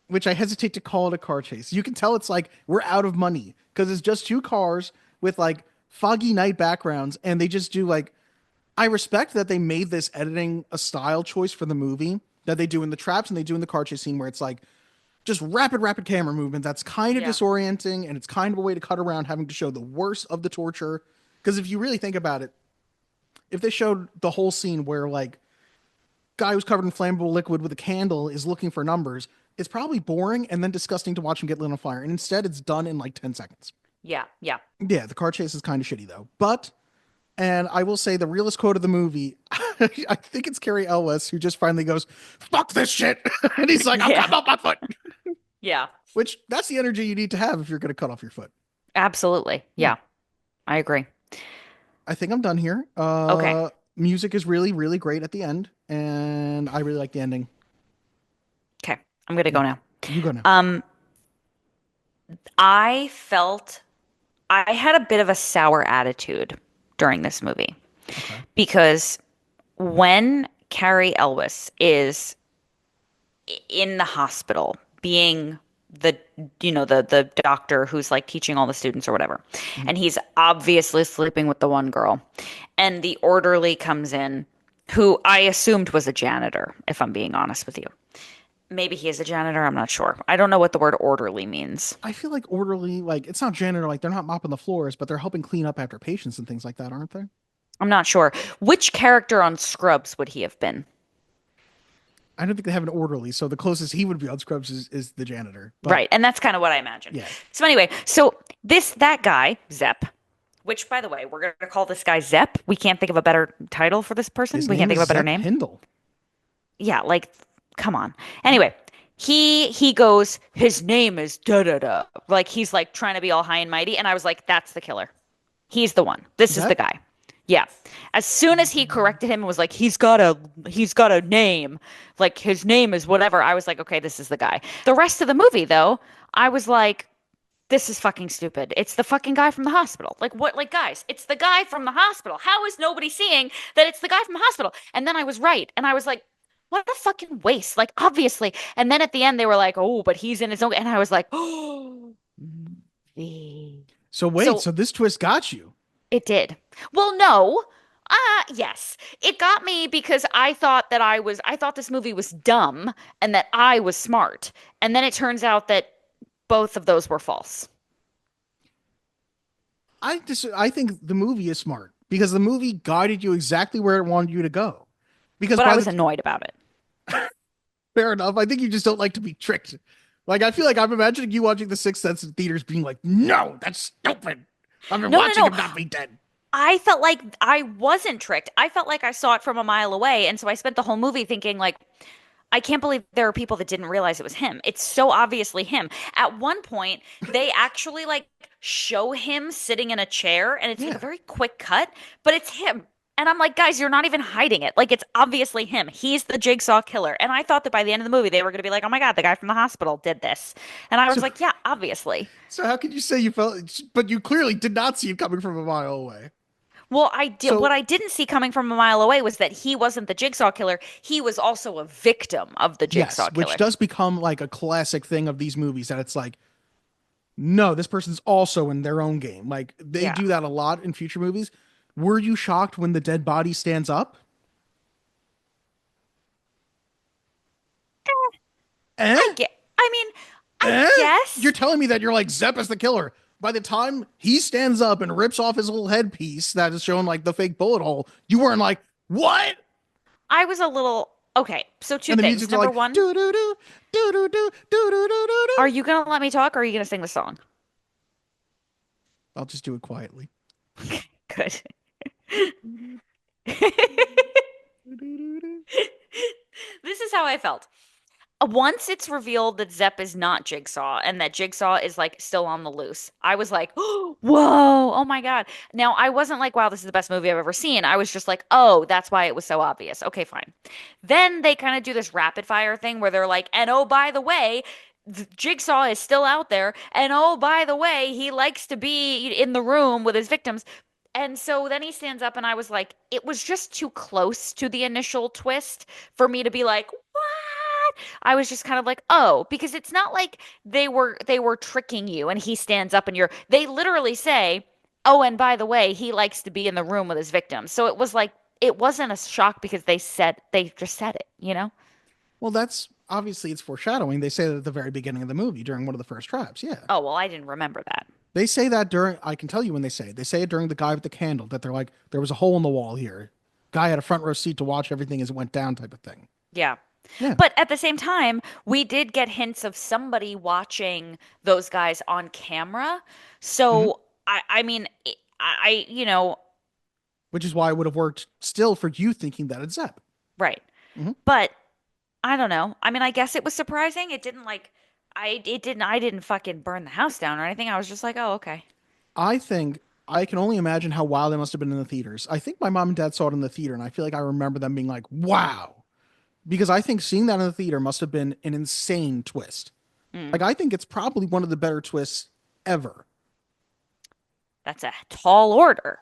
which I hesitate to call it a car chase. You can tell it's like we're out of money because it's just two cars with like foggy night backgrounds, and they just do like, I respect that they made this editing a style choice for the movie that they do in the traps and they do in the car chase scene, where it's like just rapid camera movement that's kind of disorienting, and it's kind of a way to cut around having to show the worst of the torture. Because if you really think about it, if they showed the whole scene where like guy who's covered in flammable liquid with a candle is looking for numbers, it's probably boring and then disgusting to watch him get lit on fire. And instead, it's done in like 10 seconds. Yeah. Yeah, the car chase is kind of shitty though. But, and I will say the realest quote of the movie, I think it's Carrie Elwes who just finally goes, "Fuck this shit," and he's like, "I'm cutting off my foot." Yeah. Which that's the energy you need to have if you're going to cut off your foot. Absolutely. Yeah. I agree. I think I'm done here. Okay. Music is really, really great at the end, and I really like the ending. Okay. I'm gonna go now. You go now. I felt I had a bit of a sour attitude during this movie because when Carrie Elwes is in the hospital being the doctor who's like teaching all the students or whatever, and he's obviously sleeping with the one girl, and the orderly comes in who I assumed was a janitor, if I'm being honest with you. Maybe he is a janitor. I'm not sure. I don't know what the word orderly means. I feel like orderly, like it's not janitor, like they're not mopping the floors, but they're helping clean up after patients and things like that, aren't they? I'm not sure. Which character on Scrubs would he have been? I don't think they have an orderly, so the closest he would be on Scrubs is the janitor. But, Right. And that's kind of what I imagined. Yeah. So anyway, that guy, Zepp, which by the way, we're going to call this guy Zepp. We can't think of a better title for this person. His We name can't think is of a better Zepp name. Hindle. Yeah, like, come on. Anyway, he goes, his name is da-da-da. Like, he's like trying to be all high and mighty. And I was like, that's the killer. He's the one. This is the guy. Yeah. As soon as he corrected him and was like, he's got a name, like his name is whatever, I was like, okay, this is the guy. The rest of the movie, though, I was like, this is fucking stupid. It's the fucking guy from the hospital. Like, what? Like, guys, it's the guy from the hospital. How is nobody seeing that it's the guy from the hospital? And then I was right. And I was like, what a fucking waste. Like, obviously. And then at the end, they were like, oh, but he's in his own. And I was like, oh. So wait, so this twist got you. It did. Well, no. Yes. It got me because I thought this movie was dumb and that I was smart. And then it turns out that both of those were false. I think the movie is smart because the movie guided you exactly where it wanted you to go. But I was annoyed about it. Fair enough. I think you just don't like to be tricked. Like, I feel like I'm imagining you watching The Sixth Sense in theaters being like, no, that's stupid. I've been watching him not be dead. I felt like I wasn't tricked. I felt like I saw it from a mile away. And so I spent the whole movie thinking, like, I can't believe there are people that didn't realize it was him. It's so obviously him. At one point, they actually, like, show him sitting in a chair, and it's like a very quick cut, but it's him. And I'm like, guys, you're not even hiding it. Like, it's obviously him. He's the Jigsaw killer. And I thought that by the end of the movie, they were going to be like, oh my God, the guy from the hospital did this. And I was like, yeah, obviously. So how could you say you felt, but you clearly did not see it coming from a mile away. Well, I did. What I didn't see coming from a mile away was that he wasn't the Jigsaw killer. He was also a victim of the Jigsaw killer. Which does become like a classic thing of these movies that it's like, no, this person's also in their own game. Like they do that a lot in future movies. Were you shocked when the dead body stands up? I guess. You're telling me that you're like, Zepp is the killer. By the time he stands up and rips off his little headpiece that is showing like the fake bullet hole, you weren't like, what? I was a little, okay, so two things. Number one, are you going to let me talk or are you going to sing the song? I'll just do it quietly. Good. This is how I felt. Once it's revealed that Zepp is not Jigsaw and that Jigsaw is like still on the loose, I was like, oh, whoa, oh my God. Now, I wasn't like, wow, this is the best movie I've ever seen. I was just like, oh, that's why it was so obvious. Okay, fine. Then they kind of do this rapid fire thing where they're like, and oh, by the way, Jigsaw is still out there. And oh, by the way, he likes to be in the room with his victims. And so then he stands up and I was like, it was just too close to the initial twist for me to be like, what? I was just kind of like, oh, because it's not like they were tricking you and he stands up and they literally say, oh, and by the way, he likes to be in the room with his victims. So it was like, it wasn't a shock because they just said it, you know? Well, that's obviously it's foreshadowing. They say that at the very beginning of the movie during one of the first traps. Yeah. Oh, well, I didn't remember that. They say that I can tell you when they say it during the guy with the candle, that they're like, there was a hole in the wall here. Guy had a front row seat to watch everything as it went down type of thing. Yeah. Yeah. But at the same time, we did get hints of somebody watching those guys on camera. So I mean, you know, Which is why it would have worked still for you thinking that it's Zeb. right. Mhm. But I don't know. I mean, I guess it was surprising. It didn't like I didn't fucking burn the house down or anything. I was just like, "Oh, okay." I think I can only imagine how wild they must have been in the theaters. I think my mom and dad saw it in the theater, and I feel like I remember them being like, wow. Because I think seeing that in the theater must have been an insane twist. Like, I think it's probably one of the better twists ever. That's a tall order.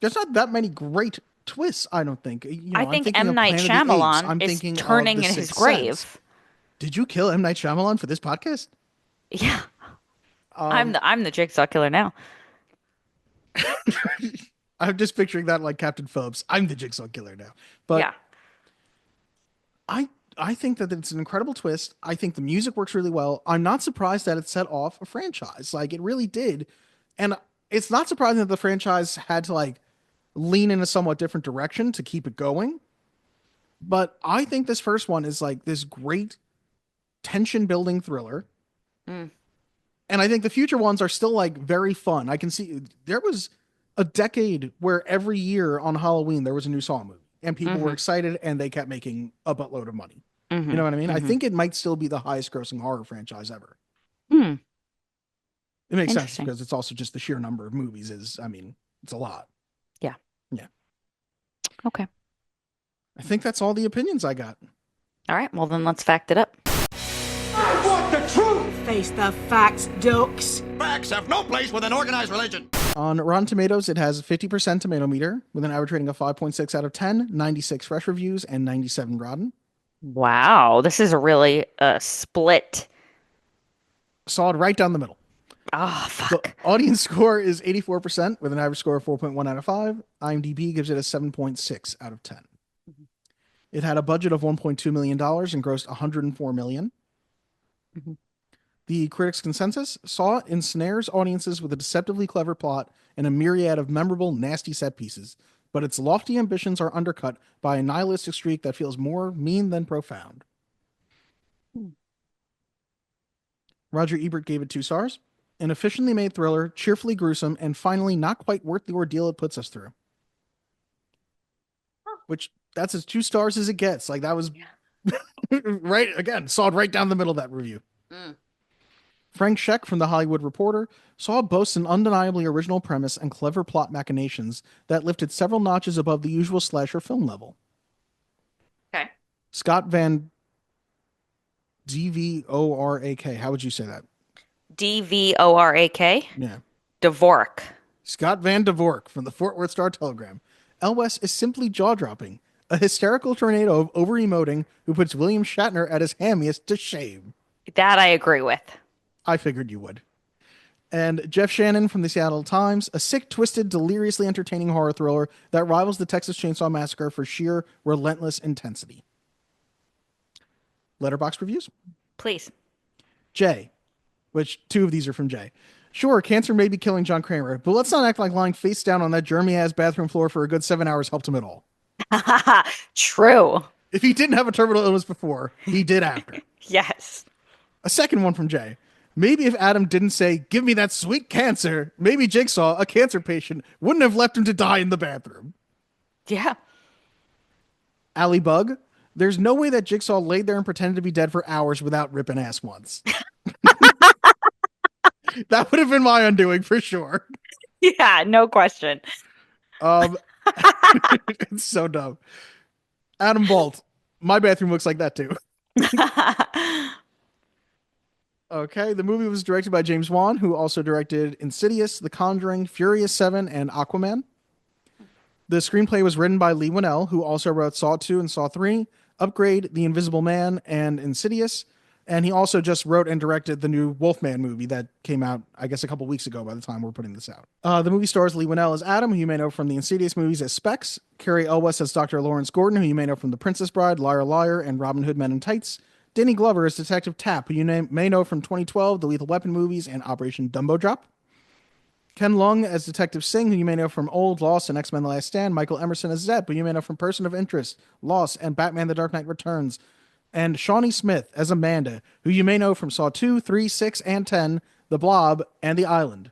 There's not that many great twists, I don't think. I I'm think thinking M. of Night Planet of the Apes. Shyamalan I'm is thinking turning of The in his Sixth grave. Sense. Did you kill M. Night Shyamalan for this podcast? Yeah. I'm the jigsaw killer now. I'm just picturing that like Captain Phillips. I'm the jigsaw killer now. But Yeah. I think that it's an incredible twist. I think the music works really well. I'm not surprised that it set off a franchise. Like it really did. And it's not surprising that the franchise had to like lean in a somewhat different direction to keep it going. But I think this first one is like this great tension building thriller. Mm. And I think the future ones are still like very fun. I can see there was a decade where every year on Halloween there was a new Saw movie and people were excited and they kept making a buttload of money. You know what I mean? I think it might still be the highest grossing horror franchise ever. Hmm. It makes sense Interesting. because it's also just the sheer number of movies is, I mean, it's a lot. Yeah. Yeah. Okay. I think that's all the opinions I got. All right. Well, then let's fact it up. I want the truth! Face the facts, dukes. Facts have no place with an organized religion. On Rotten Tomatoes, it has a 50% tomato meter with an average rating of 5.6 out of 10, 96 fresh reviews, and 97 rotten. Wow. This is a really split. Solid right down the middle. Oh, The fuck. audience score is 84% with an average score of 4.1 out of 5. IMDb gives it a 7.6 out of 10. It had a budget of $1.2 million and grossed $104 million. The critics' consensus saw it ensnares audiences with a deceptively clever plot and a myriad of memorable, nasty set pieces, but its lofty ambitions are undercut by a nihilistic streak that feels more mean than profound. Roger Ebert gave it 2 stars. An efficiently made thriller, cheerfully gruesome, and finally not quite worth the ordeal it puts us through. Which, that's as 2 stars as it gets. Like, that was right, again, sawed right down the middle of that review. Frank Scheck from The Hollywood Reporter saw boasts an undeniably original premise and clever plot machinations that lifted several notches above the usual slasher film level. Okay. Scott Van Dvorak, how would you say that? Dvorak. Yeah. Dvorak. Scott Van Dvorak from the Fort Worth Star-Telegram. Elwes is simply jaw-dropping, a hysterical tornado of over-emoting who puts William Shatner at his hammiest to shame. That I agree with. I figured you would. And Jeff Shannon from the Seattle Times, a sick, twisted, deliriously entertaining horror thriller that rivals the Texas Chainsaw Massacre for sheer, relentless intensity. Letterboxd reviews? Please. Jay, which 2 of these are from Jay. Sure, cancer may be killing John Kramer, but let's not act like lying face down on that germy-ass bathroom floor for a good 7 hours helped him at all. True. If he didn't have a terminal illness before, he did after. Yes. A second one from Jay. Maybe if Adam didn't say, give me that sweet cancer, maybe Jigsaw, a cancer patient, wouldn't have left him to die in the bathroom. Yeah. Allie Bug. There's no way that Jigsaw laid there and pretended to be dead for hours without ripping ass once. That would have been my undoing for sure. Yeah, no question. It's so dumb. Adam Bolt. My bathroom looks like that too. Okay, the movie was directed by James Wan, who also directed Insidious, The Conjuring, Furious 7, and Aquaman. The screenplay was written by Lee Winnell, who also wrote Saw 2 and Saw 3, Upgrade, The Invisible Man, and Insidious. And he also just wrote and directed the new Wolfman movie that came out, I guess, a couple weeks ago by the time we're putting this out. The movie stars Lee Winnell as Adam, who you may know from the Insidious movies as Specs, Carrie Elwes as Dr. Lawrence Gordon, who you may know from The Princess Bride, Liar Liar, and Robin Hood Men in Tights, Danny Glover as Detective Tapp, who you may know from 2012, the Lethal Weapon movies, and Operation Dumbo Drop. Ken Lung as Detective Singh, who you may know from Old, Lost, and X-Men: The Last Stand. Michael Emerson as Zed, who you may know from Person of Interest, Lost, and Batman: The Dark Knight Returns. And Shawnee Smith as Amanda, who you may know from Saw 2, 3, 6, and 10, The Blob, and The Island.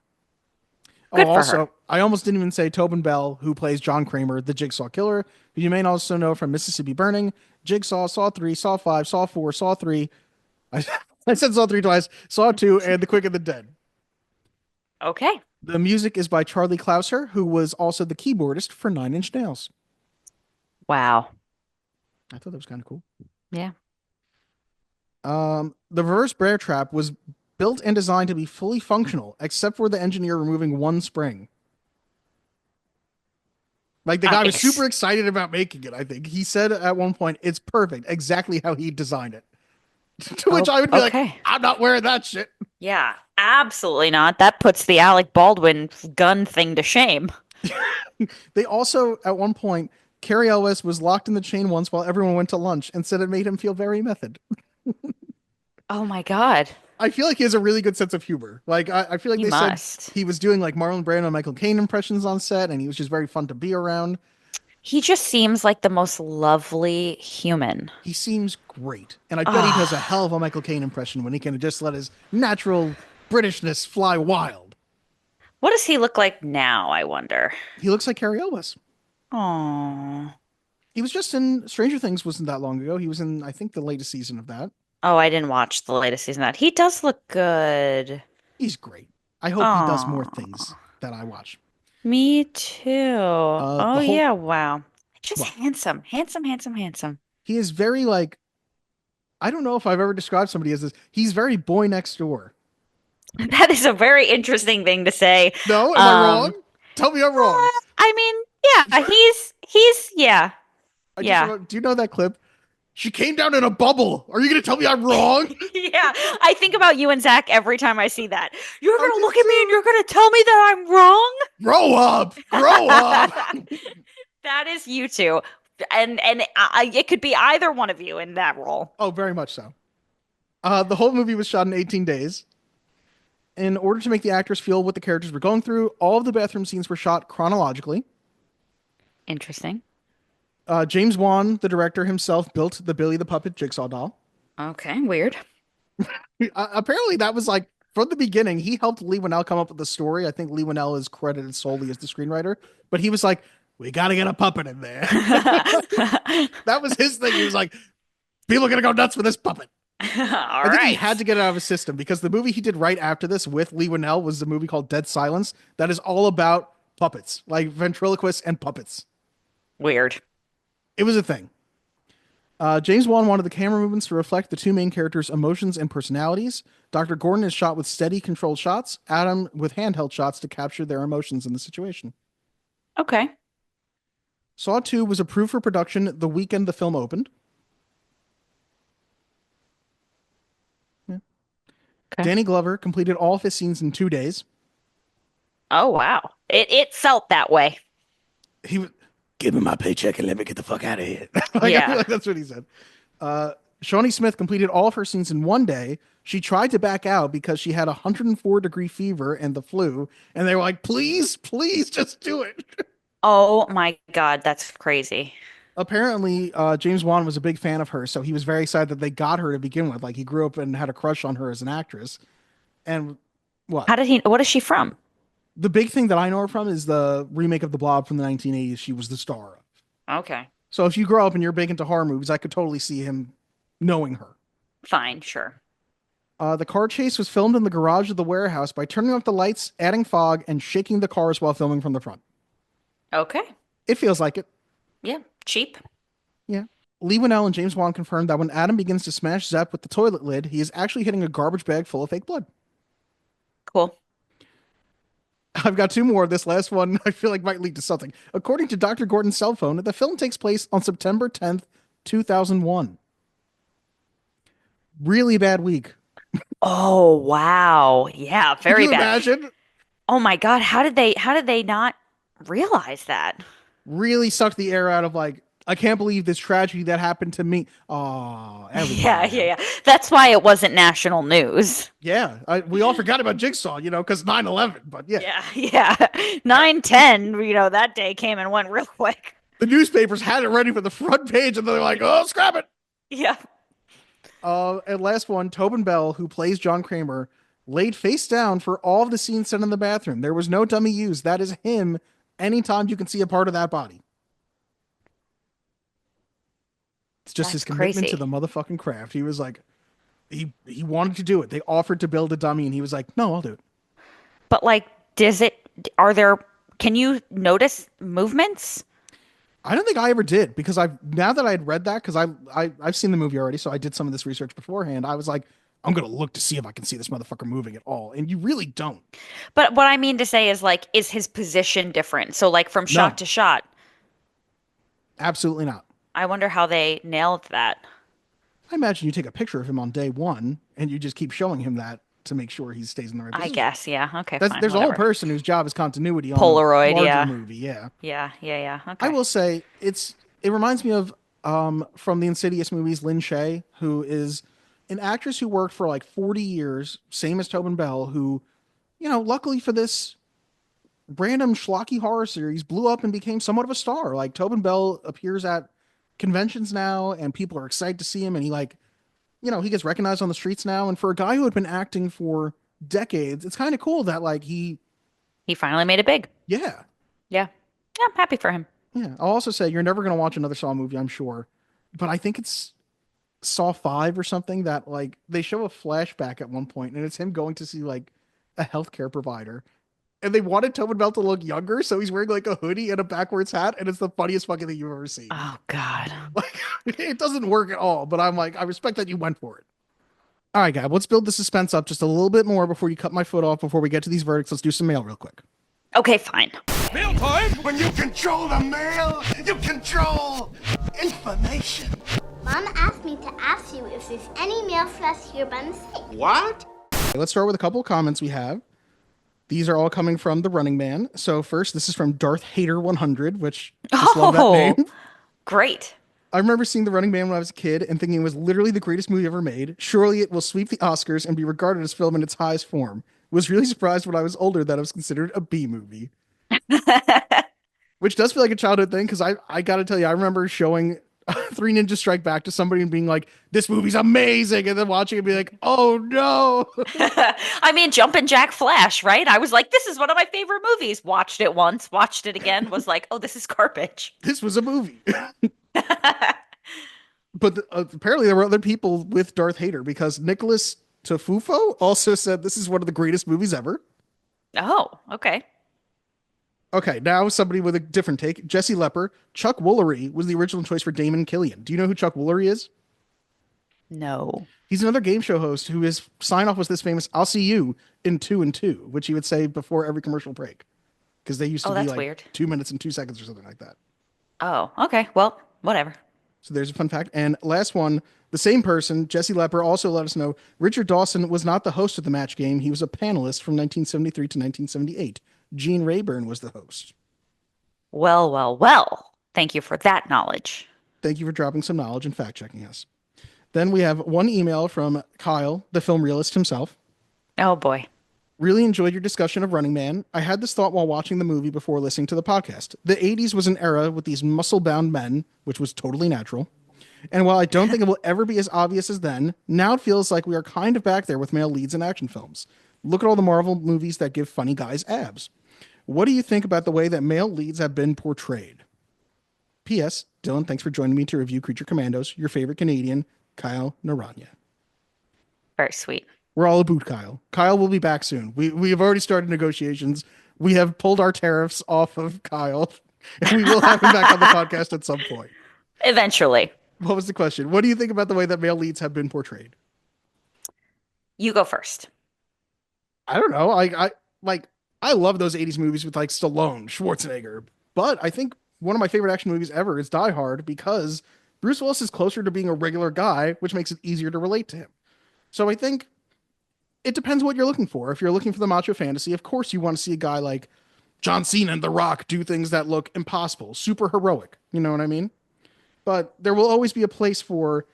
Good for Also, her. I almost didn't even say Tobin Bell, who plays John Kramer, the Jigsaw Killer, who you may also know from Mississippi Burning, Jigsaw, Saw 3, Saw 5, Saw 4, Saw 3. I, I said Saw 3 twice, Saw 2, and The Quick and the Dead. Okay. The music is by Charlie Clouser, who was also the keyboardist for Nine Inch Nails. Wow. I thought that was kind of cool. Yeah. The reverse bear trap was built and designed to be fully functional, except for the engineer removing one spring. Like, the guy was super excited about making it, I think. He said at one point, it's perfect, exactly how he designed it. To which I would be like, I'm not wearing that shit. Yeah, absolutely not. That puts the Alec Baldwin gun thing to shame. They also, at one point, Cary Elwes was locked in the chain once while everyone went to lunch and said it made him feel very method. Oh my God. I feel like he has a really good sense of humor. Like, I feel like He they must. said he was doing like Marlon Brando and Michael Caine impressions on set, and he was just very fun to be around. He just seems like the most lovely human. He seems great. And I bet he does a hell of a Michael Caine impression when he can just let his natural Britishness fly wild. What does he look like now, I wonder? He looks like Cary Elwes. Oh. He was just in Stranger Things wasn't that long ago. He was in, I think, the latest season of that. Oh, I didn't watch the latest season of that. He does look good. He's great. I hope he does more things that I watch. Me too. Oh, yeah, wow. Just What? handsome. Handsome, handsome, handsome. He is very like, I don't know if I've ever described somebody as this. He's very boy next door. That is a very interesting thing to say. No, am I wrong? Tell me I'm wrong. I mean, yeah, yeah. Do you know that clip? She came down in a bubble. Are you going to tell me I'm wrong? Yeah, I think about you and Zach every time I see that. You're going to look at me and you're going to tell me that I'm wrong? Grow up. Grow up. That is you two. And it could be either one of you in that role. Oh, very much so. The whole movie was shot in 18 days. In order to make the actors feel what the characters were going through, all of the bathroom scenes were shot chronologically. Interesting. James Wan, the director himself, built the Billie the Puppet jigsaw doll. Okay, weird. Apparently, that was like, from the beginning, he helped Lee Winnell come up with the story. I think Lee Winnell is credited solely as the screenwriter. But he was like, we got to get a puppet in there. That was his thing. He was like, people are going to go nuts with this puppet. I think he had to get it out of his system because the movie he did right after this with Lee Winnell was the movie called Dead Silence. That is all about puppets, like ventriloquists and puppets. Weird. It was a thing. James Wan wanted the camera movements to reflect the two main characters' emotions and personalities. Dr. Gordon is shot with steady, controlled shots. Adam with handheld shots to capture their emotions in the situation. Okay. Saw 2 was approved for production the weekend the film opened. Yeah. Okay. Danny Glover completed all of his scenes in 2 days. Oh, wow. It felt that way. He was, give me my paycheck and let me get the fuck out of here. I feel like that's what he said. Shawnee Smith completed all of her scenes in 1 day. She tried to back out because she had a 104-degree fever and the flu. And they were like, please, please just do it. Oh my God, that's crazy. Apparently, James Wan was a big fan of her, so he was very excited that they got her to begin with. Like, he grew up and had a crush on her as an actress. And what? What is she from? The big thing that I know her from is the remake of The Blob from the 1980s. She was the star of. Okay. So if you grow up and you're big into horror movies, I could totally see him knowing her. Fine, sure. The car chase was filmed in the garage of the warehouse by turning off the lights, adding fog, and shaking the cars while filming from the front. Okay. It feels like it. Yeah, cheap. Yeah. Lee Winnell and James Wan confirmed that when Adam begins to smash Zepp with the toilet lid, he is actually hitting a garbage bag full of fake blood. Cool. I've got 2 more. This last one I feel like might lead to something. According to Dr. Gordon's cell phone, the film takes place on September 10th, 2001. Really bad week. Oh, wow. Yeah, very Can you bad. imagine? Oh my God, how did they not realize that? Really sucked the air out of like, I can't believe this tragedy that happened to me. Oh, Yeah. That's why it wasn't national news. Yeah, we all forgot about Jigsaw, because 9/11. But yeah, Yeah. 9/10, that day came and went real quick. the newspapers had it ready for the front page, and they're like, "Oh, scrap it." Yeah. And last one, Tobin Bell, who plays John Kramer, laid face down for all of the scenes set in the bathroom. There was no dummy used. That is him. Anytime you can see a part of that body. It's just his commitment to the motherfucking craft. He was like, he wanted to do it. They offered to build a dummy, and he was like, "No, I'll do it." But can you notice movements? I don't think I ever did, because now that I had read that, because I've seen the movie already, so I did some of this research beforehand. I was like, I'm gonna look to see if I can see this motherfucker moving at all, and you really don't. But what I mean to say is is his position different? So from shot to shot? Absolutely not. I wonder how they nailed that. I imagine you take a picture of him on day one, and you just keep showing him that to make sure he stays in the right position. I guess, yeah. Okay, fine, There's a whole person whose job is continuity on Polaroid, a larger yeah. movie, yeah. Yeah. Okay. I will say it reminds me of from the Insidious movies, Lynn Shay, who is an actress who worked for like 40 years, same as Tobin Bell, who, luckily for this random schlocky horror series, blew up and became somewhat of a star. Like Tobin Bell appears at conventions now, and people are excited to see him, and he gets recognized on the streets now. And for a guy who had been acting for decades, it's kind of cool that he finally made it big. Yeah. I'm happy for him. Yeah. I'll also say you're never going to watch another Saw movie, I'm sure, but I think it's Saw 5 or something that they show a flashback at one point, and it's him going to see a healthcare provider, and they wanted Tobin Bell to look younger, so he's wearing a hoodie and a backwards hat, and it's the funniest fucking thing you've ever seen. Oh God. It doesn't work at all, but I'm I respect that you went for it. All right, Gab, let's build the suspense up just a little bit more before you cut my foot off. Before we get to these verdicts, let's do some mail real quick. Okay, fine. Mail time! When you control the mail, you control information. Mom asked me to ask you if there's any mail for us here by mistake. What? Okay, let's start with a couple of comments we have. These are all coming from the Running Man. So first, this is from Darth Hater 100, which just love that name. Great. I remember seeing The Running Man when I was a kid and thinking it was literally the greatest movie ever made. Surely it will sweep the Oscars and be regarded as film in its highest form. Was really surprised when I was older that it was considered a B movie. Which does feel like a childhood thing, because I gotta tell you, I remember showing Three Ninjas Strike Back to somebody and being like, "This movie's amazing," and then watching it and be like, "Oh no." I mean, Jumpin' Jack Flash, right? I was like, this is one of my favorite movies. Watched it once, watched it again, was like, oh, this is garbage. This was a movie. But apparently there were other people with Darth Hater, because Nicholas Tafufo also said this is one of the greatest movies ever. Oh, okay. Okay, now somebody with a different take. Jesse Lepper. Chuck Woolery was the original choice for Damon Killian. Do you know who Chuck Woolery is? No. He's another game show host who his sign-off was this famous, "I'll see you in 2 and 2," which he would say before every commercial break. Because they used to be weird. 2 minutes and 2 seconds or something like that. Oh, okay. Well, whatever. So there's a fun fact. And last one, the same person, Jesse Lepper, also let us know Richard Dawson was not the host of the match game. He was a panelist from 1973 to 1978. Gene Rayburn was the host. Well. Thank you for that knowledge. Thank you for dropping some knowledge and fact-checking us. Then we have one email from Kyle, the film realist himself. Oh, boy. Really enjoyed your discussion of Running Man. I had this thought while watching the movie before listening to the podcast. The 80s was an era with these muscle-bound men, which was totally natural. And while I don't think it will ever be as obvious as then, now it feels like we are kind of back there with male leads in action films. Look at all the Marvel movies that give funny guys abs. What do you think about the way that male leads have been portrayed? P.S. Dylan, thanks for joining me to review Creature Commandos. Your favorite Canadian, Kyle Naranya. Very sweet. We're all about Kyle. Kyle will be back soon. We have already started negotiations. We have pulled our tariffs off of Kyle, and we will have him back on the podcast at some point. Eventually. What was the question? What do you think about the way that male leads have been portrayed? You go first. I don't know. I love those 80s movies with Stallone, Schwarzenegger, but I think one of my favorite action movies ever is Die Hard, because Bruce Willis is closer to being a regular guy, which makes it easier to relate to him. So I think it depends what you're looking for. If you're looking for the macho fantasy, of course you want to see a guy like John Cena and The Rock do things that look impossible, super heroic. You know what I mean? but there will always be a place for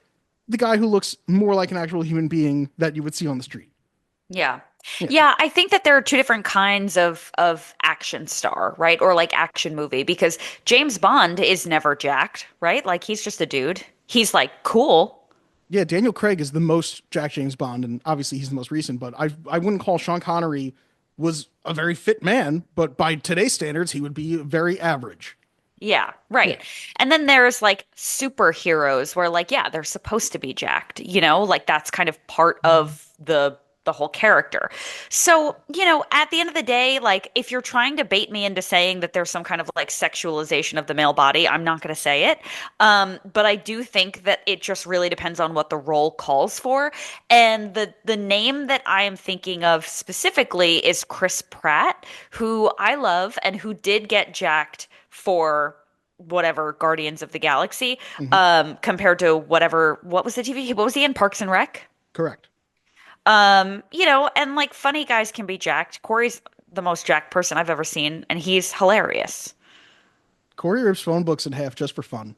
the guy who looks more like an actual human being that you would see on the street. Yeah. Yeah. Yeah, I think that there are two different kinds of action star, right? Or like action movie because James Bond is never jacked, right? Like he's just a dude. He's like cool. Yeah, Daniel Craig is the most Jack James Bond, and obviously he's the most recent, but I wouldn't call Sean Connery was a very fit man, but by today's standards, he would be very average. Yeah, right. Yeah. And then there's like superheroes where like yeah, they're supposed to be jacked, you know? Like that's kind of part of the whole character. So, you know, at the end of the day, like if you're trying to bait me into saying that there's some kind of like sexualization of the male body, I'm not going to say it. But I do think that it just really depends on what the role calls for. And the name that I am thinking of specifically is Chris Pratt, who I love and who did get jacked for whatever Guardians of the Galaxy, compared to what was the TV? What was he in? Parks and Rec? Correct. You know, and like funny guys can be jacked. Corey's the most jacked person I've ever seen, and he's hilarious. Corey rips phone books in half just for fun.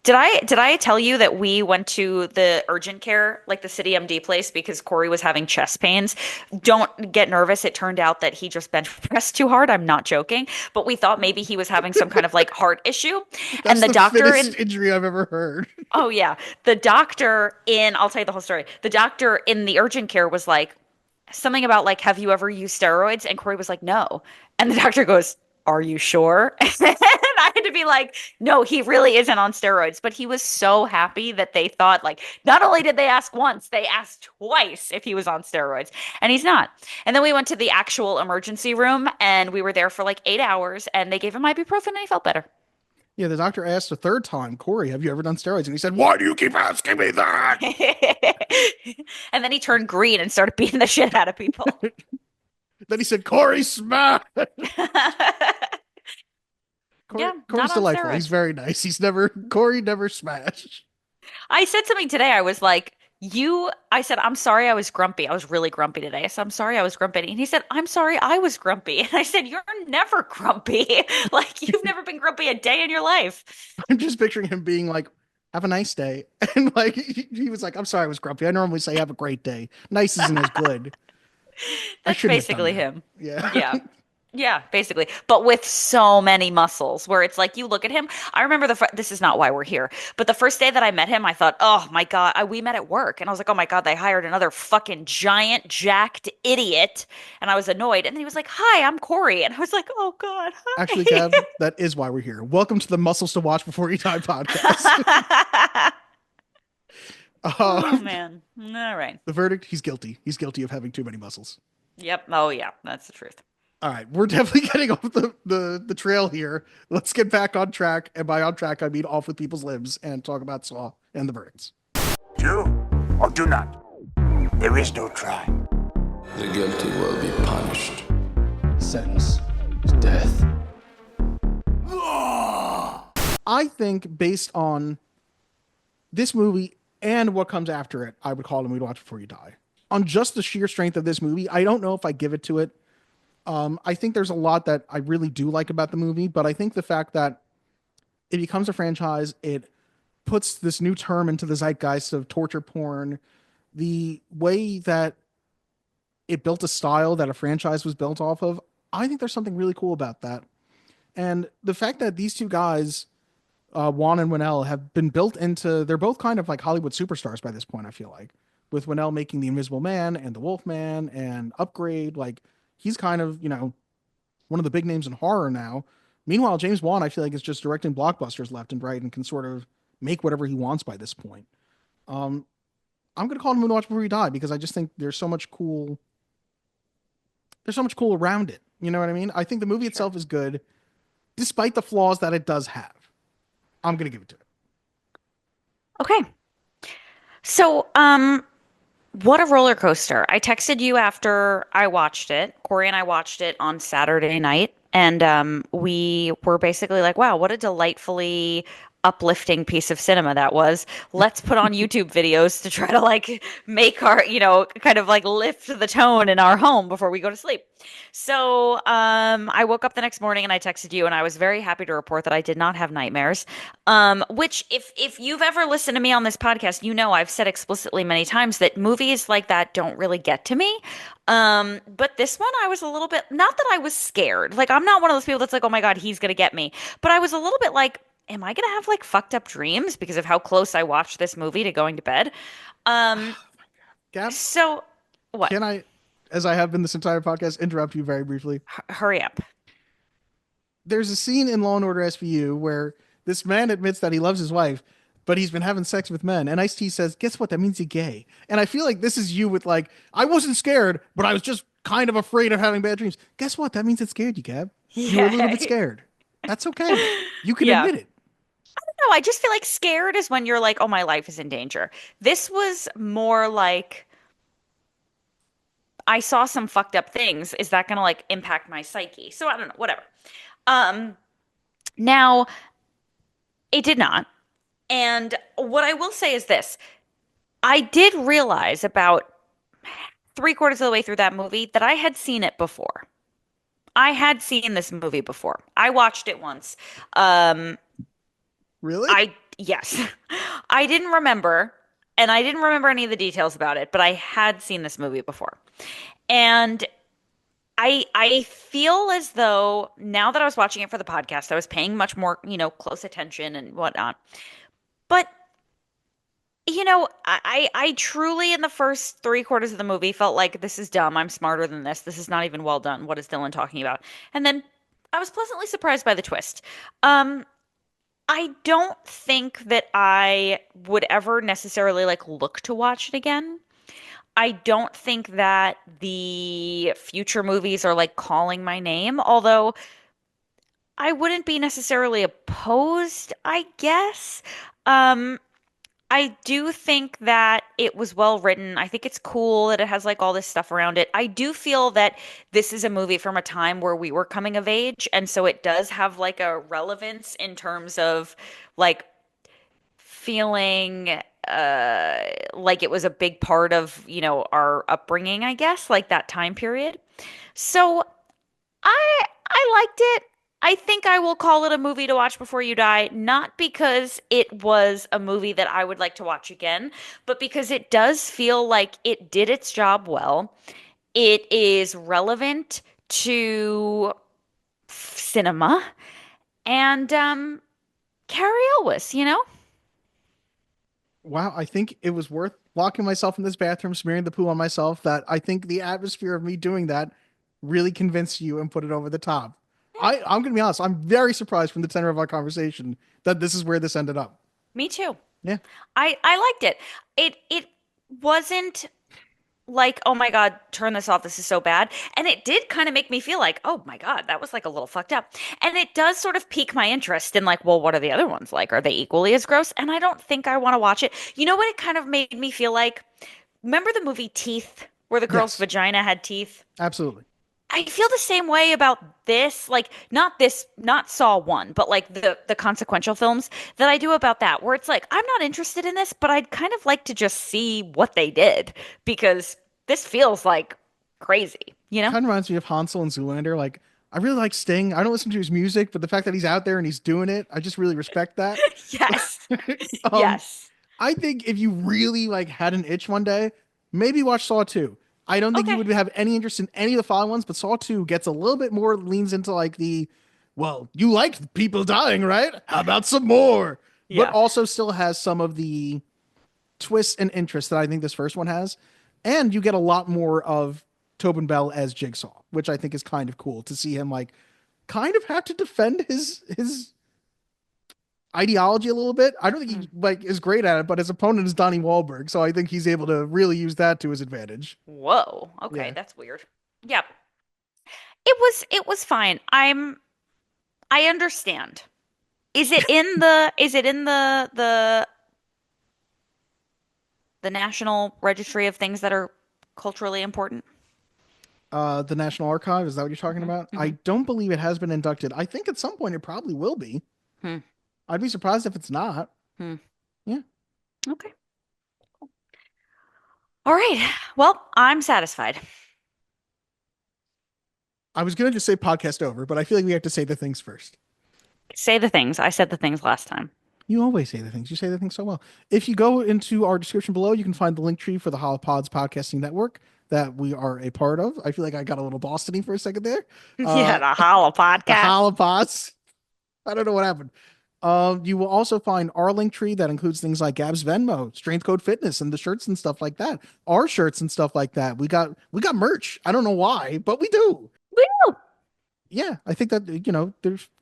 Did I tell you that we went to the urgent care, like the City MD place, because Corey was having chest pains? Don't get nervous. It turned out that he just bench pressed too hard. I'm not joking, but we thought maybe he was having some kind of like heart issue. That's And the doctor fittest injury I've ever heard. oh yeah, the doctor in I'll tell you the whole story. The doctor in the urgent care was like something about like, have you ever used steroids? And Corey was like, no. And the doctor goes, are you sure? And I had to be like, no, he really isn't on steroids. But he was so happy that they thought, like, not only did they ask once, they asked twice if he was on steroids. And he's not. And then we went to the actual emergency room and we were there for like 8 hours and they gave him ibuprofen and he felt better. Yeah, the doctor asked a third time, Corey, have you ever done steroids? And he said, why do you keep asking me that? And then he turned green and started beating the shit out of people. Then he said, Corey, smash. Yeah, Corey's not on delightful. steroids. He's very nice. Corey never smashed. I said something today. I was like, I said, I'm sorry I was grumpy. I was really grumpy today. I said, I'm sorry I was grumpy. And he said, I'm sorry I was grumpy. And I said, you're never grumpy. Like, you've never been grumpy a day in your life. I'm just picturing him being like, have a nice day. And like, he was like, I'm sorry I was grumpy. I normally say have a great day. Nice isn't as good. That's basically him. Yeah. Yeah. Yeah, basically. But with so many muscles where it's like you look at him. I remember this is not why we're here, but the first day that I met him, I thought, oh my God, we met at work. And I was like, oh my God, they hired another fucking giant, jacked idiot. And I was annoyed. And then he was like, hi, I'm Corey. And I was like, oh God, hi. Actually, Kev, that is why we're here. Welcome to the Muscles to Watch Before You Die podcast. Oh man. All right. The verdict, he's guilty. He's guilty of having too many muscles. Yep. Oh yeah, that's the truth. All right, we're definitely getting off the trail here. Let's get back on track. And by on track, I mean off with people's limbs and talk about Saw and the verdicts. Do or do not. There is no try. The guilty will be punished. Sentence is death. I think based on this movie and what comes after it, I would call it We'd Watch Before You Die. On just the sheer strength of this movie, I don't know if I give it to it. I think there's a lot that I really do like about the movie, but I think the fact that it becomes a franchise, it puts this new term into the zeitgeist of torture porn, the way that it built a style that a franchise was built off of. I think there's something really cool about that. And the fact that these two guys, Juan and Winnell, have been built into, they're both kind of like Hollywood superstars by this point, I feel like, with Winnell making The Invisible Man and The Wolf Man and Upgrade. Like, he's kind of, one of the big names in horror now. Meanwhile, James Wan, I feel like, is just directing blockbusters left and right and can sort of make whatever he wants by this point. I'm going to call him Watch Before You Die because I just think there's so much cool around it. You know what I mean? I think the movie itself is good, despite the flaws that it does have. I'm going to give it to it. Okay. So, what a roller coaster. I texted you after I watched it. Corey and I watched it on Saturday night. And we were basically like, wow, what a delightfully uplifting piece of cinema that was. Let's put on YouTube videos to try to like make our, kind of like lift the tone in our home before we go to sleep. So I woke up the next morning and I texted you, and I was very happy to report that I did not have nightmares. Which if you've ever listened to me on this podcast, I've said explicitly many times that movies like that don't really get to me. But this one I was a little bit, not that I was scared. Like, I'm not one of those people that's like, oh my God, he's gonna get me. But I was a little bit like, am I gonna have like fucked up dreams because of how close I watched this movie to going to bed? Gab, So what? can I, as I have been this entire podcast, interrupt you very briefly? Hurry up. There's a scene in Law and Order SVU where this man admits that he loves his wife, but he's been having sex with men. And Ice-T says, guess what? That means you're gay. And I feel like this is you with like, I wasn't scared, but I was just kind of afraid of having bad dreams. Guess what? That means it scared you, Gab. You were a little bit scared. That's okay. You can admit it. No, I just feel like scared is when you're like, oh, my life is in danger. This was more like, I saw some fucked up things. Is that going to like impact my psyche? So I don't know, whatever. Now it did not. And what I will say is this. I did realize about 3/4 of the way through that movie that I had seen it before. I had seen this movie before. I watched it once. Really? Yes. I didn't remember, and I didn't remember any of the details about it, but I had seen this movie before. And I feel as though now that I was watching it for the podcast, I was paying much more, close attention and whatnot. But I truly in the first 3/4 of the movie felt like this is dumb. I'm smarter than this. This is not even well done. What is Dylan talking about? And then I was pleasantly surprised by the twist. I don't think that I would ever necessarily like look to watch it again. I don't think that the future movies are like calling my name, although I wouldn't be necessarily opposed, I guess. I do think that it was well written. I think it's cool that it has like all this stuff around it. I do feel that this is a movie from a time where we were coming of age, and so it does have like a relevance in terms of like feeling like it was a big part of, our upbringing, I guess, like that time period. So I liked it. I think I will call it a movie to watch before you die, not because it was a movie that I would like to watch again, but because it does feel like it did its job well. It is relevant to cinema, and Carrie Elwes, Wow, I think it was worth locking myself in this bathroom, smearing the poo on myself. That I think the atmosphere of me doing that really convinced you and put it over the top. I'm going to be honest. I'm very surprised from the tenor of our conversation that this is where this ended up. Me too. Yeah. I liked it. It wasn't like, oh my God, turn this off. This is so bad. And it did kind of make me feel like, oh my God, that was like a little fucked up. And it does sort of pique my interest in like, well, what are the other ones like? Are they equally as gross? And I don't think I want to watch it. You know what it kind of made me feel like? Remember the movie Teeth, where the girl's vagina had teeth? Absolutely. I feel the same way about this, like not Saw 1, but like the consequential films that I do about that, where it's like, I'm not interested in this, but I'd kind of like to just see what they did because this feels like crazy, Kind of reminds me of Hansel and Zoolander. Like, I really like Sting. I don't listen to his music, but the fact that he's out there and he's doing it, I just really respect that. Yes. Yes. I think if you really like had an itch one day, maybe watch Saw 2. I don't think you would have any interest in any of the following ones, but Saw 2 gets a little bit more, leans into like well, you like people dying, right? How about some more? Yeah. But also still has some of the twists and interests that I think this first one has. And you get a lot more of Tobin Bell as Jigsaw, which I think is kind of cool to see him like kind of have to defend his ideology a little bit. I don't think he like is great at it, but his opponent is Donnie Wahlberg, so I think he's able to really use that to his advantage. Whoa. Okay, that's weird. Yeah. It was fine. I understand. Is it in the National Registry of things that are culturally important? The National Archive, is that what you're talking about? I don't believe it has been inducted. I think at some point it probably will be. I'd be surprised if it's not. Yeah. Okay. All right. Well, I'm satisfied. I was going to just say podcast over, but I feel like we have to say the things first. Say the things. I said the things last time. You always say the things. You say the things so well. If you go into our description below, you can find the link tree for the Holopods Podcasting Network that we are a part of. I feel like I got a little Boston-y for a second there. Yeah, the Holopodcast. The Holopods. I don't know what happened. You will also find our link tree that includes things like Gab's Venmo, Strength Code Fitness, and the shirts and stuff like that. Our shirts and stuff like that. We got merch. I don't know why, but we do. We do. Yeah, I think that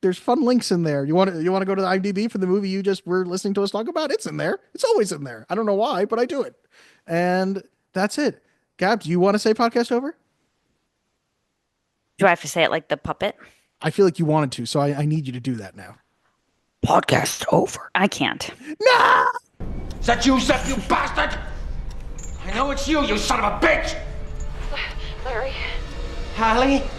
there's fun links in there. You want to go to the IMDb for the movie you just were listening to us talk about? It's in there. It's always in there. I don't know why, but I do it. And that's it. Gab, do you want to say podcast over? Do I have to say it like the puppet? I feel like you wanted to, so I need you to do that now. Podcast over. I can't. No! Is that you, Seth, you bastard? I know it's you, you son of a bitch! Larry. Hallie?